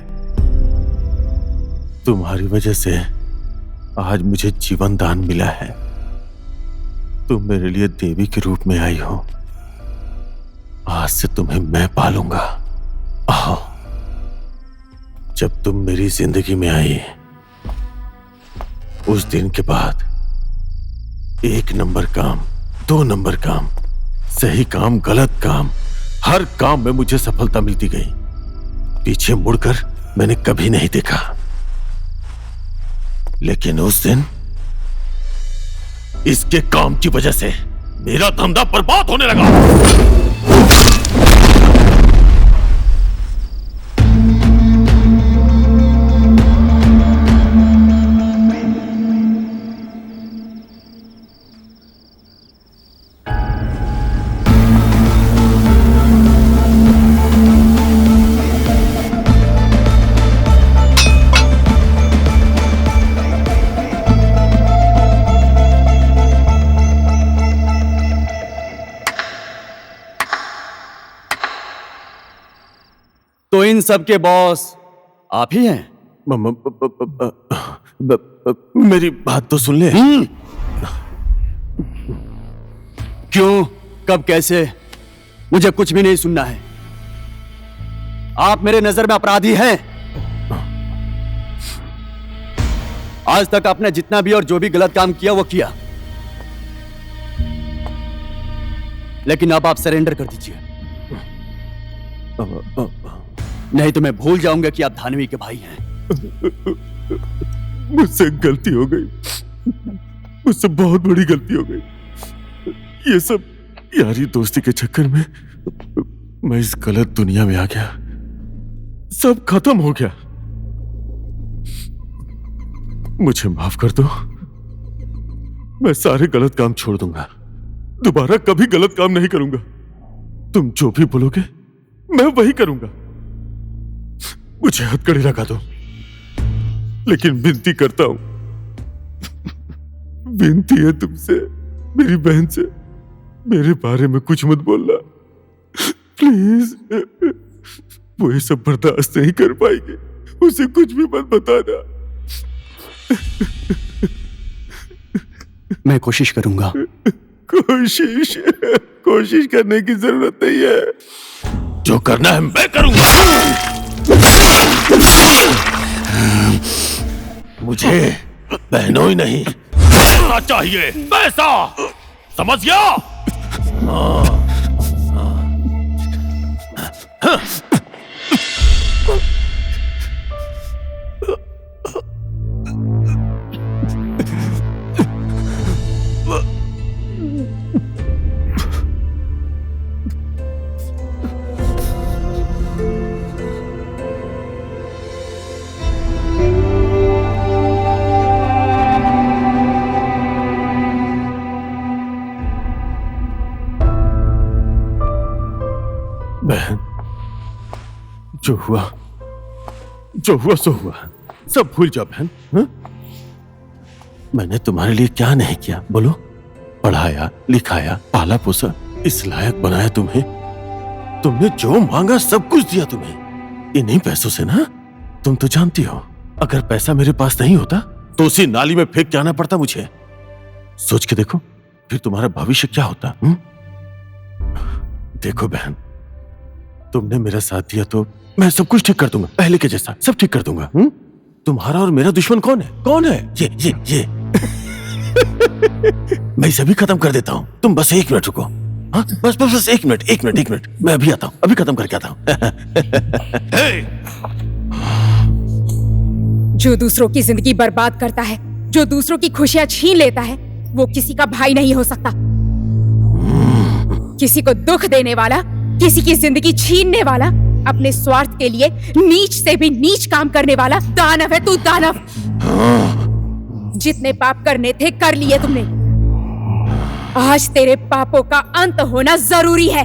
तुम्हारी वजह से आज मुझे जीवन दान मिला है। तुम मेरे लिए देवी के रूप में आई हो। आज से तुम्हें मैं पालूंगा। आओ। जब तुम मेरी जिंदगी में आई, उस दिन के बाद 1 नंबर काम, 2 नंबर काम, सही काम, गलत काम, हर काम में मुझे सफलता मिलती गई। पीछे मुड़कर मैंने कभी नहीं देखा। लेकिन उस दिन इसके काम की वजह से मेरा धंधा बर्बाद होने लगा। तो इन सब के बॉस आप ही हैं? मेरी बात तो सुन ले। क्यों, कब, कैसे? मुझे कुछ भी नहीं सुनना है। आप मेरे नजर में अपराधी हैं। आज तक आपने जितना भी और जो भी गलत काम किया वो किया, लेकिन अब आप सरेंडर कर दीजिए, नहीं तो मैं भूल जाऊंगा कि आप धानवी के भाई हैं। मुझसे गलती हो गई। मुझसे बहुत बड़ी गलती हो गई। ये सब यारी दोस्ती के चक्कर में मैं इस गलत दुनिया में आ गया, सब खत्म हो गया। मुझे माफ कर दो, मैं सारे गलत काम छोड़ दूंगा, दोबारा कभी गलत काम नहीं करूंगा। तुम जो भी बोलोगे मैं वही करूंगा। मुझे हथकड़ी लगा दो, लेकिन विनती करता हूं, विनती है तुमसे, मेरी बहन से, मेरे बारे में कुछ मत बोलना प्लीज। वो ये सब बर्दाश्त नहीं कर पाएगी, उसे कुछ भी मत बताना। मैं कोशिश करूंगा। कोशिश करने की जरूरत नहीं है, जो करना है मैं करूंगा। मुझे बहनों ही नहीं पैसा चाहिए, पैसा, समझ गया? बहन, जो हुआ सो हुआ, सब भूल जा बहन। हा? मैंने तुम्हारे लिए क्या नहीं किया बोलो? पढ़ाया, लिखाया, पाला पोसा, इस लायक बनाया तुम्हें। तुमने जो मांगा सब कुछ दिया तुम्हें, इन्हीं पैसों से ना। तुम तो जानती हो, अगर पैसा मेरे पास नहीं होता तो उसी नाली में फेंक के आना पड़ता मुझे। सोच के देखो फिर तुम्हारा भविष्य क्या होता। देखो बहन, तुमने मेरा साथ दिया तो मैं सब कुछ ठीक कर दूंगा, पहले के जैसा सब ठीक कर दूंगा। तुम्हारा और मेरा दुश्मन कौन है? कौन है? ये मैं इसे भी खत्म कर देता हूँ। तुम बस 1 मिनट रुको। हाँ, बस 1 मिनट, मैं अभी आता हूँ, अभी खत्म करके आता हूँ। जो दूसरों की जिंदगी बर्बाद करता है, जो दूसरों की खुशियां छीन लेता है, वो किसी का भाई नहीं हो सकता। किसी को दुख देने वाला, किसी की जिंदगी छीनने वाला, अपने स्वार्थ के लिए नीच से भी नीच काम करने वाला दानव है तू, दानव। जितने पाप करने थे कर लिए तुमने। आज तेरे पापों का अंत होना जरूरी है।